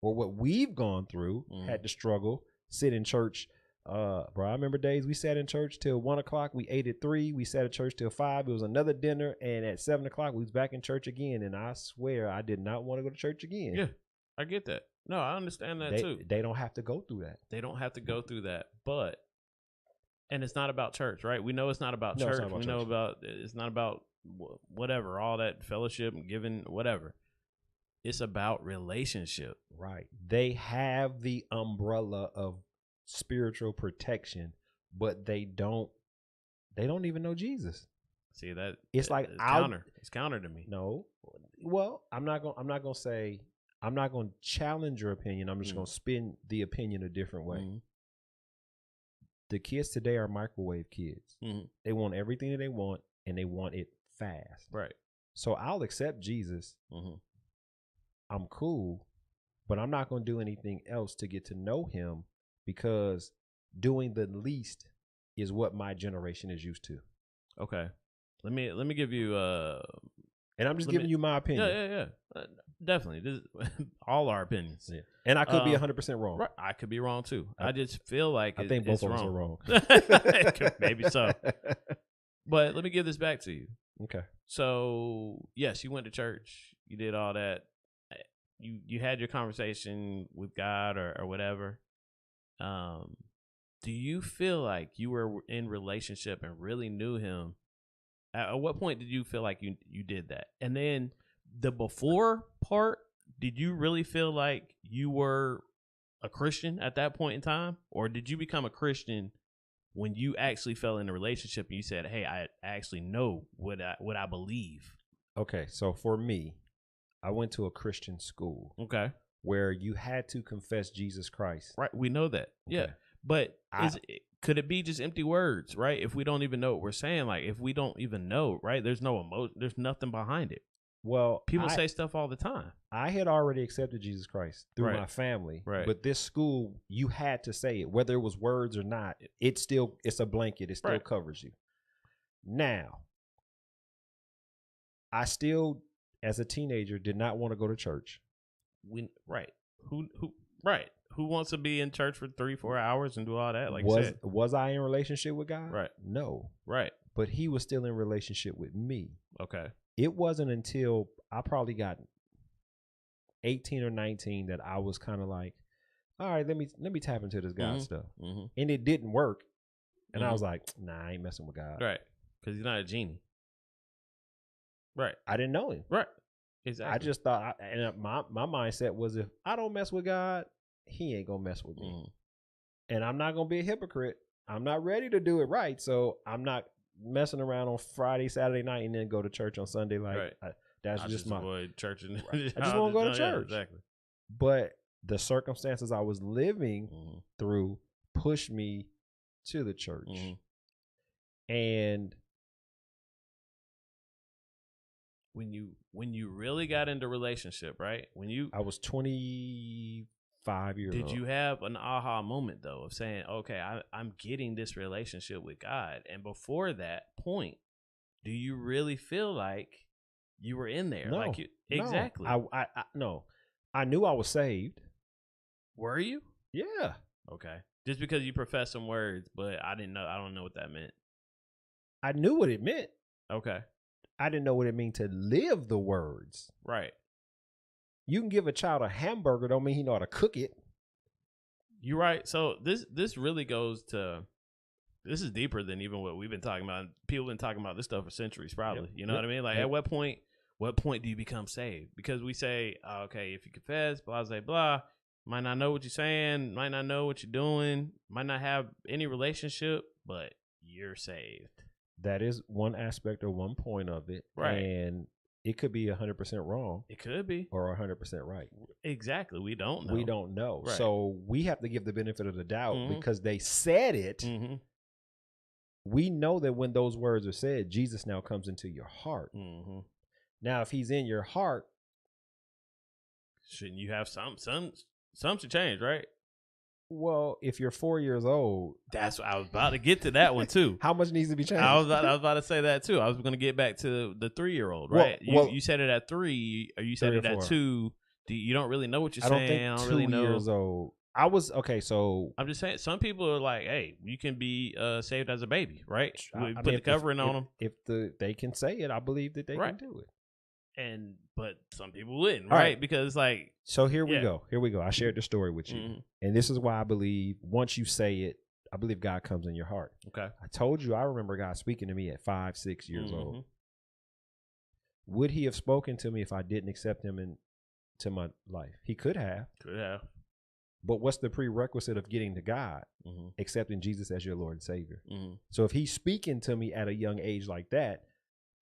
or what we've gone through, had to struggle, sit in church. Bro, I remember days we sat in church till 1 o'clock. We ate at 3. We sat at church till 5. It was another dinner. And at 7 o'clock, we was back in church again. And I swear I did not want to go to church again. Yeah. I get that. No, I understand that too. They don't have to go through that. They don't have to go through that, but and it's not about church, right? We know it's not about No, it's church. not about We know church. about it's not about whatever, all that fellowship and giving, whatever. It's about relationship. Right. They have the umbrella of spiritual protection, but they don't even know Jesus. See that? It's like it's counter. It's counter to me. No. Well, I'm not going to challenge your opinion. I'm just going to spin the opinion a different way. Mhm. The kids today are microwave kids. Mhm. They want everything that they want, and they want it fast. Right. So I'll accept Jesus. Mhm. I'm cool, but I'm not going to do anything else to get to know him, because doing the least is what my generation is used to. Okay. Let me give you And I'm just giving you my opinion. Yeah. Definitely. This is all our opinions. Yeah. And I could be 100% wrong. Right. I could be wrong too. I just feel like I think both it's of us are wrong. Maybe so. But let me give this back to you. Okay. So yes, you went to church. You did all that. You had your conversation with God or whatever. Do you feel like you were in relationship and really knew him? At what point did you feel like you did that? And then the before part, did you really feel like you were a Christian at that point in time? Or did you become a Christian when you actually fell in a relationship and you said, hey, I actually know what I believe? Okay. So for me, I went to a Christian school. Okay. Where you had to confess Jesus Christ. Right. We know that. Okay. Yeah. But could it be just empty words, right? If we don't even know what we're saying, like if we don't even know, right? There's no emotion. There's nothing behind it. Well, people say stuff all the time. I had already accepted Jesus Christ through Right. my family. Right. But this school, you had to say it, whether it was words or not. It's a blanket. It still Right. covers you. Now, I still, as a teenager, did not want to go to church. Right. Who wants to be in church for 3-4 hours and do all that? Like was I in relationship with God? Right. No. Right. But he was still in relationship with me. Okay. It wasn't until I probably got 18 or 19 that I was kind of like, all right, let me tap into this God stuff. Mm-hmm. And it didn't work. And I was like, nah, I ain't messing with God. Right. Because he's not a genie. Right. I didn't know him. Right. Exactly. I just thought, and my mindset was, if I don't mess with God, he ain't going to mess with me. Mm-hmm. And I'm not going to be a hypocrite. I'm not ready to do it right. So I'm not messing around on Friday, Saturday night, and then go to church on Sunday. Like, right. That's I just avoid church. And I just want to go to church. Yeah, exactly. But the circumstances I was living through pushed me to the church. And when you really got into relationship, right? I was 25 years old. Did you have an aha moment though of saying, okay, I'm getting this relationship with God? And before that point, do you really feel like you were in there? No, like exactly. No. I knew I was saved. Were you? Yeah. Okay. Just because you professed some words, but I don't know what that meant. I knew what it meant. Okay. I didn't know what it meant to live the words. Right. You can give a child a hamburger, don't mean he know how to cook it. You're right. So this really goes to, this is deeper than even what we've been talking about. People have been talking about this stuff for centuries, probably. Yep. You know what I mean? Like, at what point do you become saved? Because we say, okay, if you confess, blah, blah, blah, might not know what you're saying, might not know what you're doing, might not have any relationship, but you're saved. That is one aspect or one point of it. Right. And it could be 100% wrong. It could be. Or 100% right. Exactly. We don't know. We don't know. Right. So we have to give the benefit of the doubt because they said it. Mm-hmm. We know that when those words are said, Jesus now comes into your heart. Mm-hmm. Now, if he's in your heart, shouldn't you have some should change, right? Well, if you're 4 years old, that's what I was about to get to that one too. How much needs to be changed? I was about to say that too. I was going to get back to the 3-year-old, right? You said it at 3, or you said it at 2. You don't really know what you're saying. I don't really know. 2 years old. I was okay. So I'm just saying, some people are like, "Hey, you can be saved as a baby, right?" We put the covering on them. If they can say it, I believe that they can do it. But some people wouldn't, All right? right. Because like, So here we Yeah. go. Here we go. I shared the story with you. mhm, And this is why I believe once you say it, I believe God comes in your heart. okay, I told you I remember God speaking to me at 5, 6 years Mhm. old. Would he have spoken to me if I didn't accept him into my life? He could have. could have, But what's the prerequisite of getting to God? mhm, Accepting Jesus as your Lord and Savior. mhm, So if he's speaking to me at a young age like that,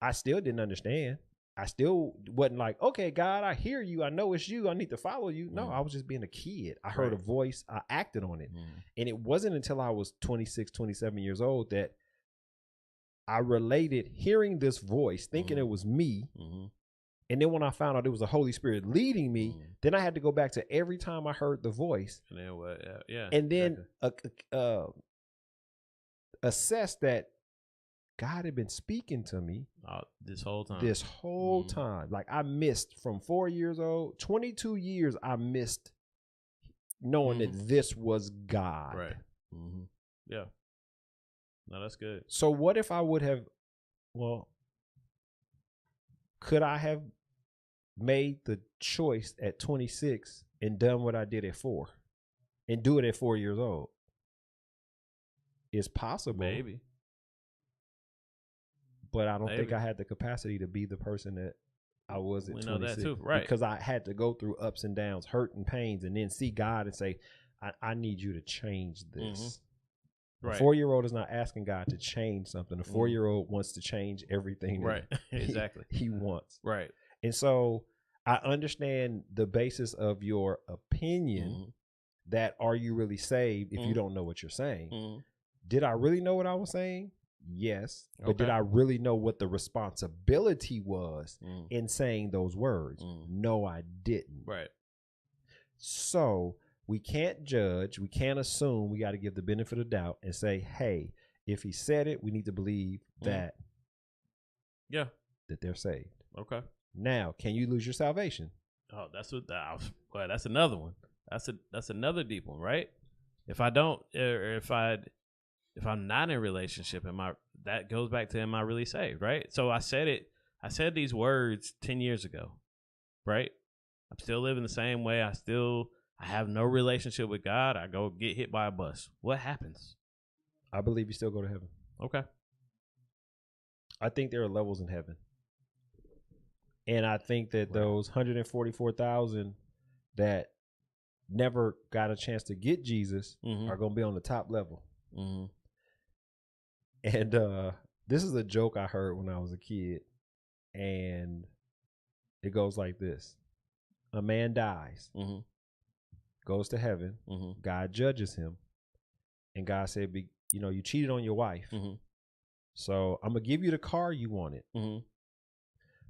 I still didn't understand. I still wasn't like, okay, God, I hear you. I know it's you. I need to follow you. No, Mhm. I was just being a kid. I heard a Right. voice. I acted on it. mhm, And it wasn't until I was 26, 27 years old that I related hearing this voice, thinking Mhm. it was me. mhm, And then when I found out it was the Holy Spirit leading me, mhm. then I had to go back to every time I heard the voice And then what? Yeah, and then exactly. assess that God had been speaking to me This whole time. this whole Mhm. time. Like I missed from 4 years old, 22 years I missed knowing that this was God. Right. Mm-hmm. Yeah. No, that's good. So what if I would have, well, could I have made the choice at 26 and done what I did at 4 and do it at 4 years old? It's possible. Maybe. But I don't think Maybe. I had the capacity to be the person that I was at We know 26. that too, right. Because I had to go through ups and downs, hurt and pains, and then see God and say, I need you to change this. Right. A 4-year-old is not asking God to change something. A Mhm. 4-year-old wants to change everything that Right. Exactly. he wants. Right. And so I understand the basis of your opinion Mhm. that are you really saved if you Mhm. don't know what you're saying? Mhm. Did I really know what I was saying? Yes. But did Okay. I really know what the responsibility was Mhm. in saying those words? Mhm. No, I didn't. Right. So we can't judge. We can't assume. We got to give the benefit of doubt and say, hey, if he said it, we need to believe that Yeah. that they're saved. Okay. Now, can you lose your salvation? Oh, that's what. Well, that's another one. That's another deep one, right? If I don't, or if I'm not in a relationship, that goes back to am I really saved, right? So I said these words 10 years ago, right? I'm still living the same way. I have no relationship with God. I go get hit by a bus. What happens? I believe you still go to heaven. Okay. I think there are levels in heaven. And I think that those 144,000 that never got a chance to get Jesus Mhm. are going to be on the top level. Mhm. And this is a joke I heard when I was a kid. And it goes like this. A man dies, Mhm. goes to heaven. Mhm. God judges him. And God said, you cheated on your wife. Mhm. So I'm going to give you the car you wanted. Mhm.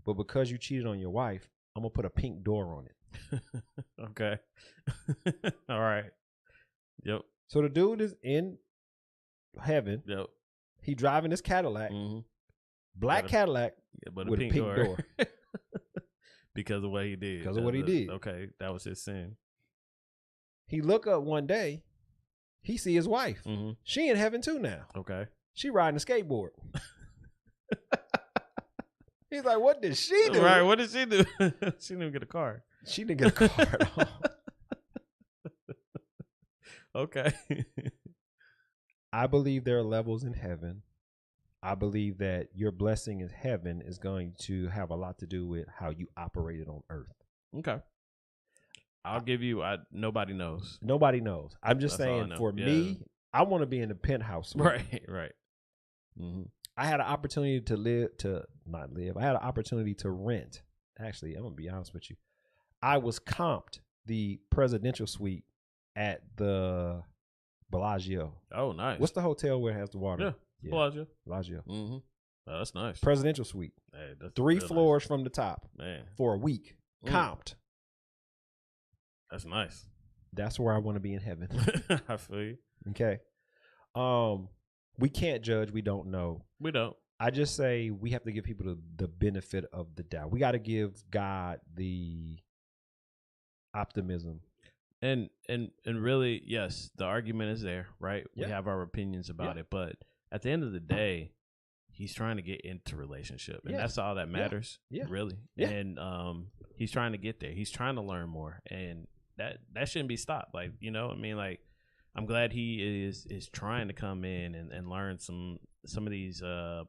But because you cheated on your wife, I'm going to put a pink door on it. Okay. All right. Yep. So the dude is in heaven. Yep. He driving this Cadillac, black Got a- Cadillac Yeah, but with a pink door. Because of what he did. Because of what he did. Okay, that was his sin. He look up one day, he see his wife. Mm-hmm. She in heaven too now. Okay. She riding a skateboard. He's like, what did she do? Right. What did she do? She didn't get a car. She didn't get a car at all. Okay. I believe there are levels in heaven. I believe that your blessing in heaven is going to have a lot to do with how you operated on earth. Okay. I'll give you. Nobody knows. Nobody knows. I'm just That's all I saying, know. for Yeah. me, I want to be in the penthouse suite. Right. Mm-hmm. I had an opportunity I had an opportunity to rent. Actually, I'm going to be honest with you. I was comped the presidential suite at the Bellagio. Oh, nice. What's the hotel where it has the water? Yeah. Bellagio. Bellagio. Mm-hmm. Oh, that's nice. Presidential suite. Hey, that's 3 real floors from the top nice. Man, for a week. Comped. that's nice. That's where I want to be in heaven. I feel you. Okay. We can't judge. We don't know. We don't. I just say we have to give people the benefit of the doubt. We got to give God the optimism. And really, yes, the argument is there, right? Yeah. We have our opinions about it, but at the end of the day, he's trying to get into relationship, and Yeah. that's all that matters. Yeah. Really. Yeah. And he's trying to get there. He's trying to learn more, and that shouldn't be stopped. Like, you know, I mean, like, I'm glad he is trying to come in and learn some of these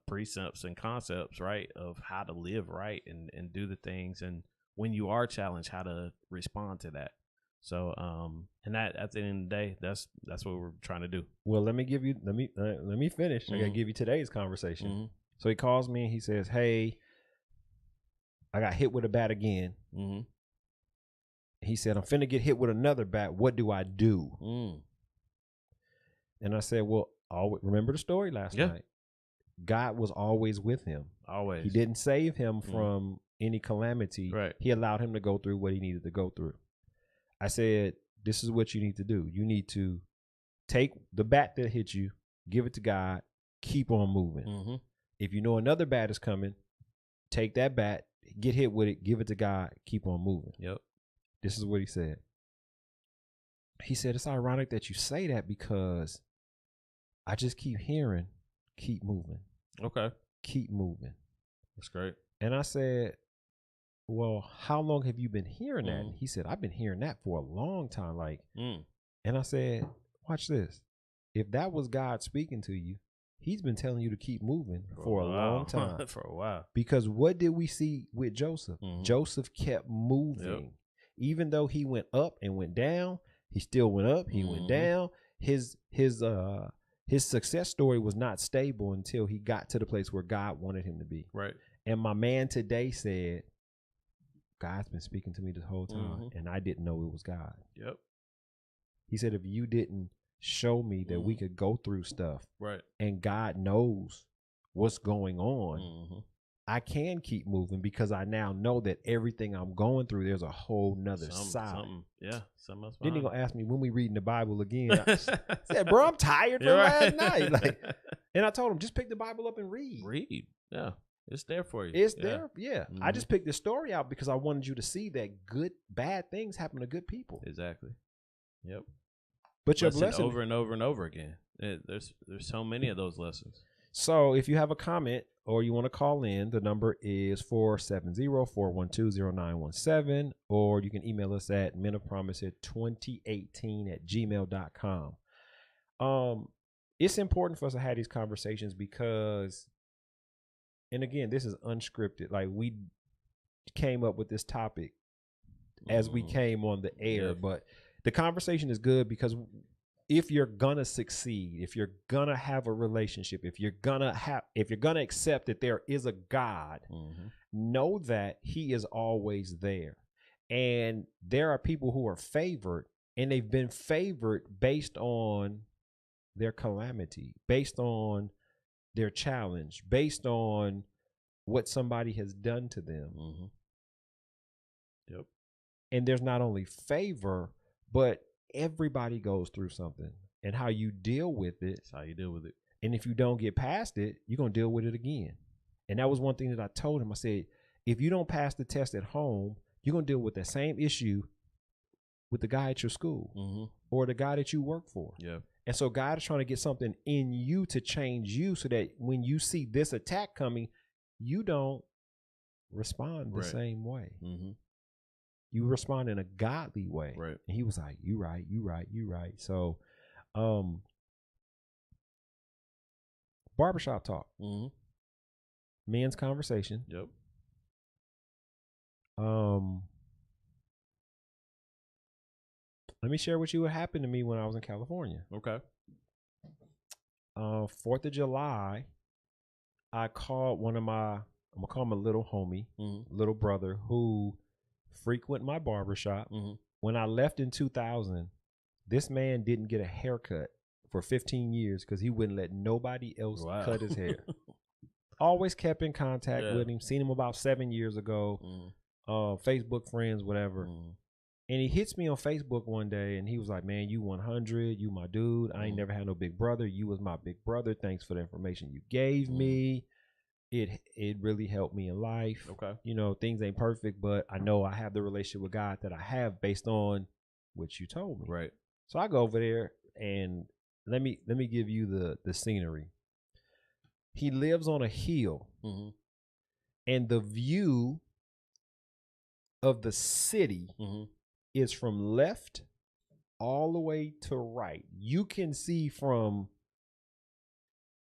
precepts and concepts, right, of how to live right and do the things, and when you are challenged, how to respond to that. So, and that at the end of the day, that's what we're trying to do. Well, let me finish. I gotta give you today's conversation. Mm-hmm. So he calls me and he says, "Hey, I got hit with a bat again." Mm-hmm. He said, "I'm finna get hit with another bat. What do I do?" Mm. And I said, "Well, remember the story last night. God was always with him. Always. He didn't save him from any calamity. Right. He allowed him to go through what he needed to go through." I said, "This is what you need to do. You need to take the bat that hit you, give it to God, keep on moving. Mm-hmm. If you know another bat is coming, take that bat, get hit with it, give it to God, keep on moving." Yep. This is what he said. He said, "It's ironic that you say that because I just keep hearing, keep moving, Okay. keep moving." That's great. And I said, "Well, how long have you been hearing that?" Mhm. He said, "I've been hearing that for a long time." Mm. And I said, "Watch this. If that was God speaking to you, he's been telling you to keep moving for a long time." For a while. Because what did we see with Joseph? Mhm. Joseph kept moving. Even though he went up and went down, he still went up, he went Mhm. down. His success story was not stable until he got to the place where God wanted him to be. Right. And my man today said, "God's been speaking to me this whole time, and I didn't know it was God." Yep. He said, "If you didn't show me that we could go through stuff, Right. and God knows what's going on, Mm-hmm. I can keep moving because I now know that everything I'm going through, there's a whole nother side." Something. Yeah. Something else. Then he gonna ask me when we reading the Bible again. I behind. said, "Bro, I'm tired from You're last right. night." And I told him, "Just pick the Bible up and read. Read. Yeah. It's there for you. It's Yeah. there." Yeah. I just picked this story out because I wanted you to see that bad things happen to good people. Exactly. Yep. But your Lesson blessing over and over and over again. There's so many of those lessons. So if you have a comment or you want to call in, the number is 470-412-0917, or you can email us at menofpromise2018@gmail.com. It's important for us to have these conversations because, and again, this is unscripted. Like, we came up with this topic as we came on the air, but the conversation is good because if you're gonna succeed, if you're gonna have a relationship, if you're gonna accept that there is a God, know that he is always there. And there are people who are favored, and they've been favored based on their calamity, based on their challenge, based on what somebody has done to them. Yep. And there's not only favor, but everybody goes through something, and how you deal with it. That's how you deal with it. And if you don't get past it, you're going to deal with it again. And that was one thing that I told him. I said, if you don't pass the test at home, you're going to deal with the same issue with the guy at your school or the guy that you work for. Yeah. And so God is trying to get something in you to change you so that when you see this attack coming, you don't respond the same way. You respond in a godly way. Right. And he was like, "You right, you right, you right." So, barbershop talk, men's conversation. Yep. Let me share with you what happened to me when I was in California. Okay. 4th of July, I called one of my, I'm gonna call him a little homie, little brother who frequent my barbershop. When I left in 2000, this man didn't get a haircut for 15 years because he wouldn't let nobody else cut his hair. Always kept in contact with him. Seen him about 7 years ago. Facebook friends, whatever. And he hits me on Facebook one day and he was like, "Man, you 100, you my dude. I ain't never had no big brother. You was my big brother. Thanks for the information you gave me. It really helped me in life. Okay. You know, things ain't perfect, but I know I have the relationship with God that I have based on what you told me." Right. So I go over there and let me give you the scenery. He lives on a hill, Mm-hmm. and the view of the city Mm-hmm. is from left all the way to right. You can see from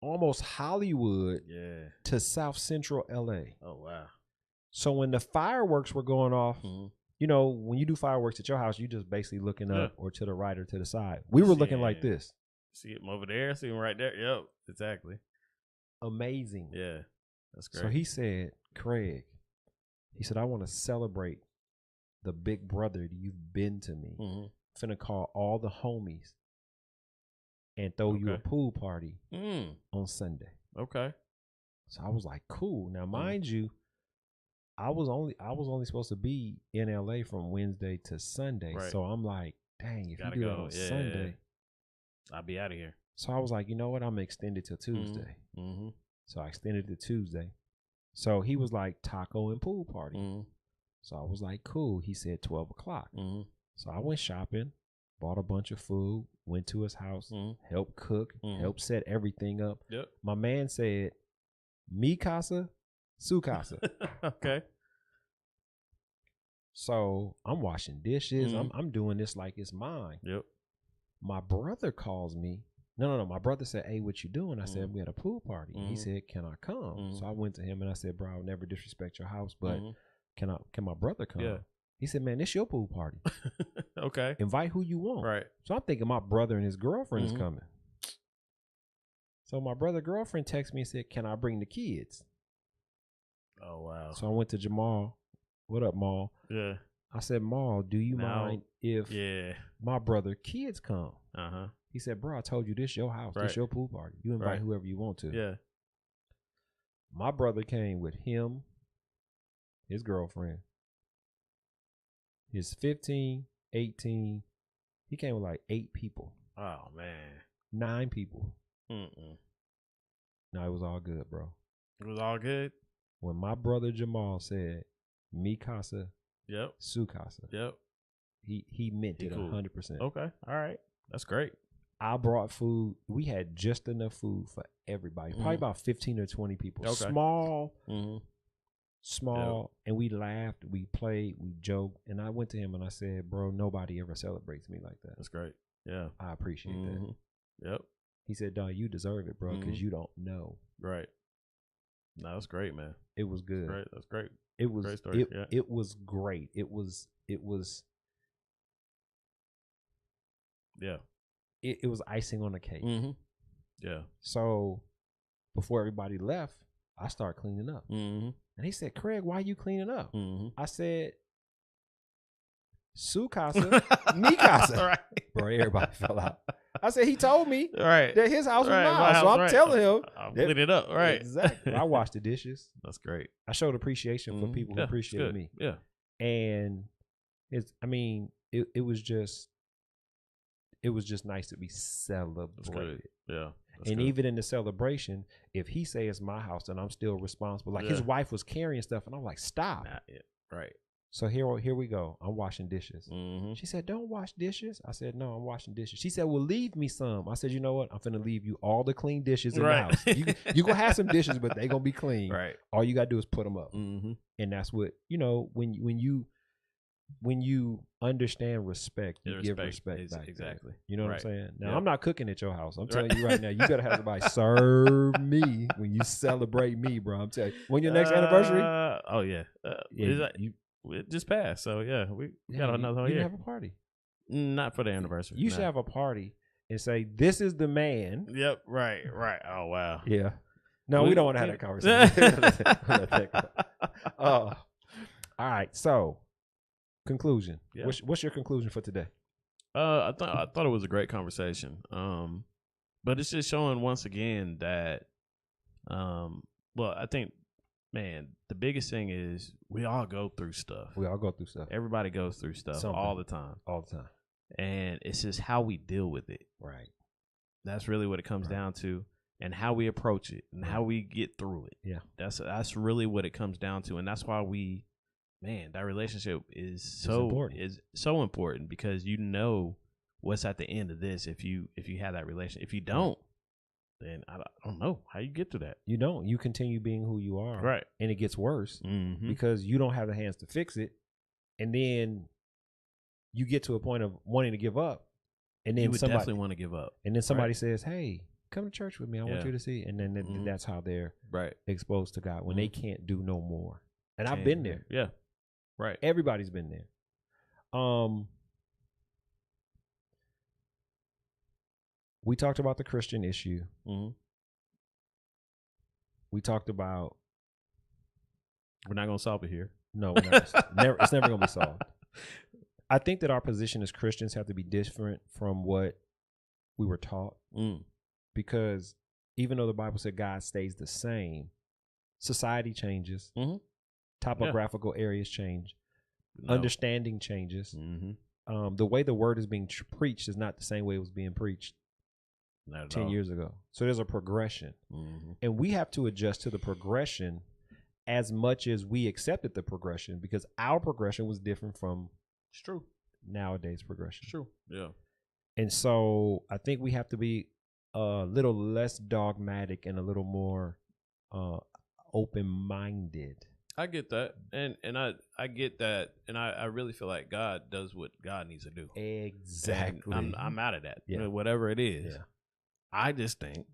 almost Hollywood Yeah. to South Central LA. Oh wow. So when the fireworks were going off, Mm-hmm. you know, when you do fireworks at your house, you just basically looking up or to the right or to the side. We You were see looking like him. this. See him over there. See him right there. Yep. Exactly. Amazing. Yeah. That's great. So he said, Craig, he said, I want to celebrate the big brother you've been to me. Mm-hmm. Finna call all the homies and throw you a Okay. pool party Mm. on Sunday. Okay. So I was like, cool. Now, mind you, I was only supposed to be in LA from Wednesday to Sunday. Right. So I'm like, dang, if Gotta you do that go. on Yeah. Sunday. I'll be out of here. So I was like, you know what? I'm gonna extend it till Tuesday. Mm-hmm. So I extended it to Tuesday. So he was like, taco and pool party. Mm-hmm. So I was like, cool. He said 12 o'clock. Mm-hmm. So I went shopping, bought a bunch of food, went to his house, Mm-hmm. helped cook, helped set everything up. Yep. My man said, mi casa, su casa. Okay. So I'm washing dishes. Mhm. I'm doing this like it's mine. Yep. My brother calls me. No. My brother said, hey, what you doing? I said, Mhm. we had a pool party. He Mhm. said, can I come? Mhm. So I went to him and I said, bro, I'll never disrespect your house, but Mhm. can my brother come? Yeah. He said, man, this your pool party. Okay. Invite who you want. Right. So I'm thinking my brother and his girlfriend Mhm. is coming. So my brother girlfriend texted me and said, can I bring the kids? Oh wow. So I went to Jamal. What up, Maul? Yeah. I said, Maul, do you Now- mind if Yeah. my brother kids come? Uh-huh. He said, bro, I told you this your house. Right. This your pool party. You invite Right. whoever you want to. Yeah. My brother came with him, his girlfriend, his 15, 18. He came with like 8 people, Oh man. 9 people. Mm-mm. No, it was all good, bro. It was all good. When my brother Jamal said, mi casa, Yep. su casa, Yep. he meant He it cool. 100%. Okay. All right. That's great. I brought food. We had just enough food for everybody. Probably Mhm. about 15 or 20 people. Okay. Small, Mm-hmm. and we laughed, we played, we joked. And I went to him and I said, bro, nobody ever celebrates me like that. That's great. Yeah. I appreciate that. Mhm. Yep. He said, dog, you deserve it, bro, because Mhm. you don't know. Right. No, that's great, man. It was good. Great. That's great. It was Great story, yeah. it was great. It was Yeah. it was icing on the cake. Mm-hmm. Yeah. So before everybody left, I started cleaning up. Mm-hmm. And he said, Craig, why are you cleaning up? Mm-hmm. I said, su casa, mi casa. Right. Bro, everybody fell out. I said, he told me Right. that his house was Right, mine. my So house, I'm right. telling him. I'm that- cleaning it up. Right. Exactly. I washed the dishes. That's great. I showed appreciation for Mhm. people Yeah, who it's appreciated good. me. Yeah. And it was just nice to be celebrated. Yeah. That's And good. even in the celebration, if he say it's my house, then I'm still responsible. Like his Yeah. wife was carrying stuff, and I'm like, stop. Not it. Right. So here we go. I'm washing dishes. Mm-hmm. She said, don't wash dishes. I said, no, I'm washing dishes. She said, well, leave me some. I said, you know what? I'm finna leave you all the clean dishes in Right. the house. You gonna have some dishes, but they gonna be clean. Right. All you gotta do is put them up. Mm-hmm. And that's what, when you understand respect, you give respect back. Exactly. You know what I'm Right. saying? Now, Yep. I'm not cooking at your house. I'm Right. telling you right now, you better have somebody serve me when you celebrate me, bro. I'm telling you. When your next anniversary? Oh yeah. It just passed. So yeah, we got another whole you year. have a party. Not for the anniversary. You should have a party and say, this is the man. Yep. Right. Right. Oh wow. Yeah. No, we don't want to have that conversation. All right. So, conclusion. Yeah. What's your conclusion for today? I thought it was a great conversation. But it's just showing once again that, well, I think, man, the biggest thing is we all go through stuff. We all go through stuff Everybody goes through stuff Something. all the time, all the time. and it's just how we deal with it. Right. That's really what it comes Right. down to, and how we approach it, and how we get through it. Yeah. That's really what it comes down to, and that's why that relationship is so important because you know what's at the end of this if you have that relationship. If you don't, then I don't know how you get to that. You don't. You continue being who you are. Right. And it gets worse Mm-hmm. because you don't have the hands to fix it. And then you get to a point of wanting to give up. And then You would somebody definitely want to give up. and then somebody says, "Hey, come to church with me. I want Yeah. you to see." And then Mhm. that's how they're Right. exposed to God when they can't do no more. And I've been there. Yeah. Right. Everybody's been there. We talked about the Christian issue. Mm-hmm. We talked about We're not gonna solve it here. no, we're not. It's never going to be solved. I think that our position as Christians have to be different from what we were taught, because even though the Bible said God stays the same, society changes, topographical areas change, understanding changes. The way the word is being preached is not the same way it was being preached 10 years ago. So there's a progression, and we have to adjust to the progression as much as we accepted the progression, because our progression was different from It's true. nowadays progression. It's true. Yeah. And so I think we have to be a little less dogmatic and a little more open-minded. I get that, and I get that, and I really feel like God does what God needs to do. Exactly. And I'm out of that. Yeah. You know, whatever it is. Yeah. I just think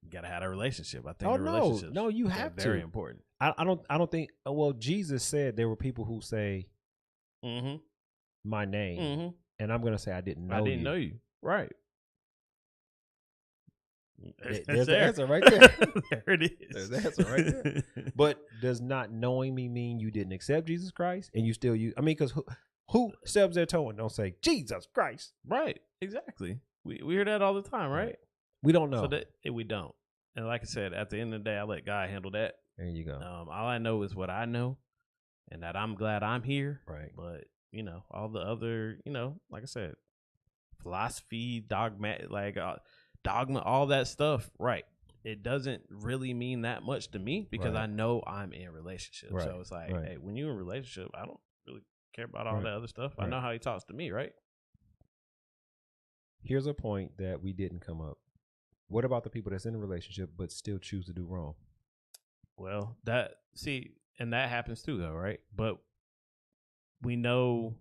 you gotta have a relationship. I think Oh, the no. relationships No, you are have to. very important. I don't think. Well, Jesus said there were people who say my name, and I'm going to say I didn't know. I didn't know you. Right. There's the answer right there. There it is. There's the answer right there. But does not knowing me mean you didn't accept Jesus Christ and you still use? I mean, because who stubs their toe and don't say Jesus Christ? Right. Exactly. We hear that all the time, right? We don't know. So that we don't. And like I said, at the end of the day, I let God handle that. There you go. All I know is what I know, and that I'm glad I'm here. Right. But all the other, like I said, philosophy, dogma, all that stuff. Right. It doesn't really mean that much to me because Right. I know I'm in a relationship. Right. So it's like, Right. hey, when you're in a relationship, I don't really care about all Right. that other stuff. Right. I know how he talks to me, right? Here's a point that we didn't come up. What about the people that's in a relationship but still choose to do wrong? Well, and that happens too, though, right? But we know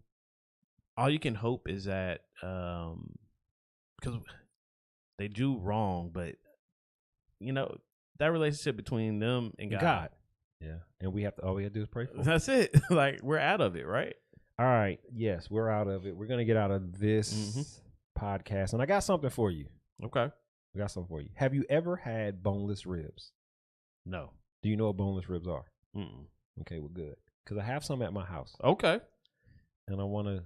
all you can hope is that because they do wrong, but that relationship between them and God. Yeah. And all we have to do is pray for them. That's it. Like, we're out of it, right? All right. Yes, we're out of it. We're going to get out of this podcast. And I got something for you. Okay. We got something for you. Have you ever had boneless ribs? No. Do you know what boneless ribs are? Mm-mm. Okay, well, good. Because I have some at my house. Okay. And I want to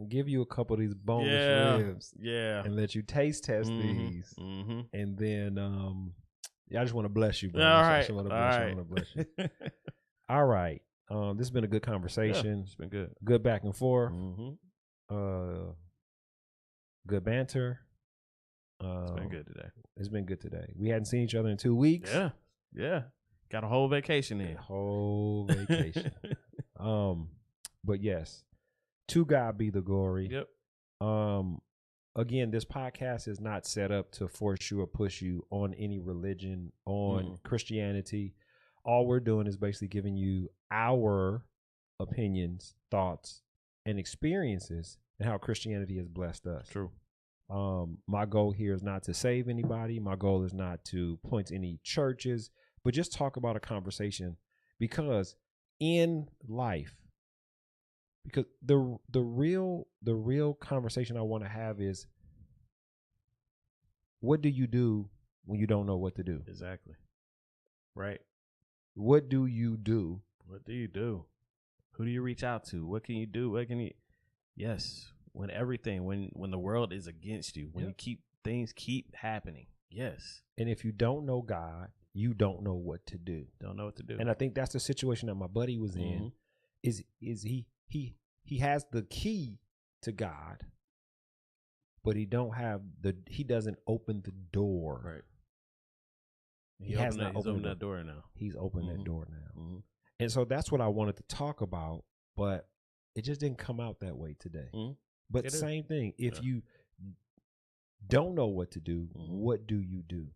give you a couple of these boneless ribs. Yeah. And let you taste test these. Mm-hmm. And then, I just want to bless you, bro. All right. I just want to bless you. All right. This has been a good conversation. Yeah, it's been good. Good back and forth. Mm-hmm. Good banter. It's been good today. It's been good today. We hadn't seen each other in 2 weeks. Yeah. Yeah. Got a whole vacation in. A whole vacation. But yes, to God be the glory. Yep. Again, this podcast is not set up to force you or push you on any religion, on Christianity. All we're doing is basically giving you our opinions, thoughts, and experiences and how Christianity has blessed us. True. My goal here is not to save anybody. My goal is not to point to any churches, but just talk about a conversation, because in life, because the real conversation I want to have is, what do you do when you don't know what to do? Exactly. Right. What do you do? What do you do? Who do you reach out to? What can you do? Yes. When the world is against you, when things keep happening. Yes. And if you don't know God, you don't know what to do. Don't know what to do. And I think that's the situation that my buddy was in. Is he has the key to God, but he doesn't open the door. Right. He has not opened that door now. He's opened that door now. And so that's what I wanted to talk about, but it just didn't come out that way today. But same thing. If you don't know what to do, what do you do?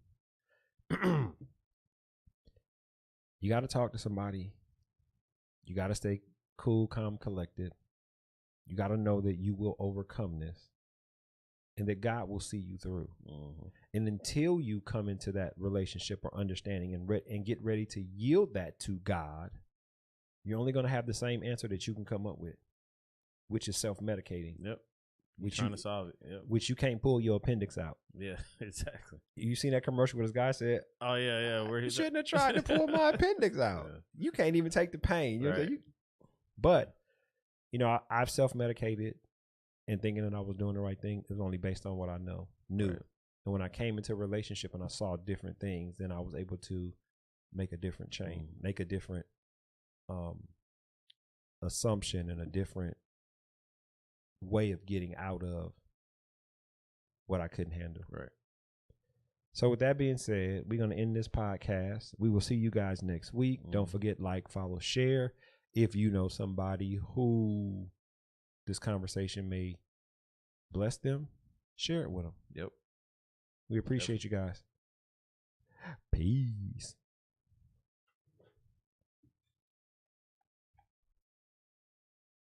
You got to talk to somebody. You got to stay cool, calm, collected. You got to know that you will overcome this and that God will see you through. And until you come into that relationship or understanding and get ready to yield that to God, you're only going to have the same answer that you can come up with, which is self-medicating. Yep. Which Trying to solve it. Yep. Which you can't pull your appendix out. Yeah, exactly. You seen that commercial where this guy said, Oh, yeah. Where you he's shouldn't have tried to pull my appendix out. Yeah. You can't even take the pain. You know what I'm Right. saying? But, you know, I've self-medicated and thinking that I was doing the right thing is only based on what I knew. Right. And when I came into a relationship and I saw different things, then I was able to make a different change, make a different assumption and a different way of getting out of what I couldn't handle. Right. So with that being said, we're going to end this podcast. We will see you guys next week. Don't forget, like, follow, share. If you know somebody who this conversation may bless them, share it with them. Yep. We appreciate you guys. Peace.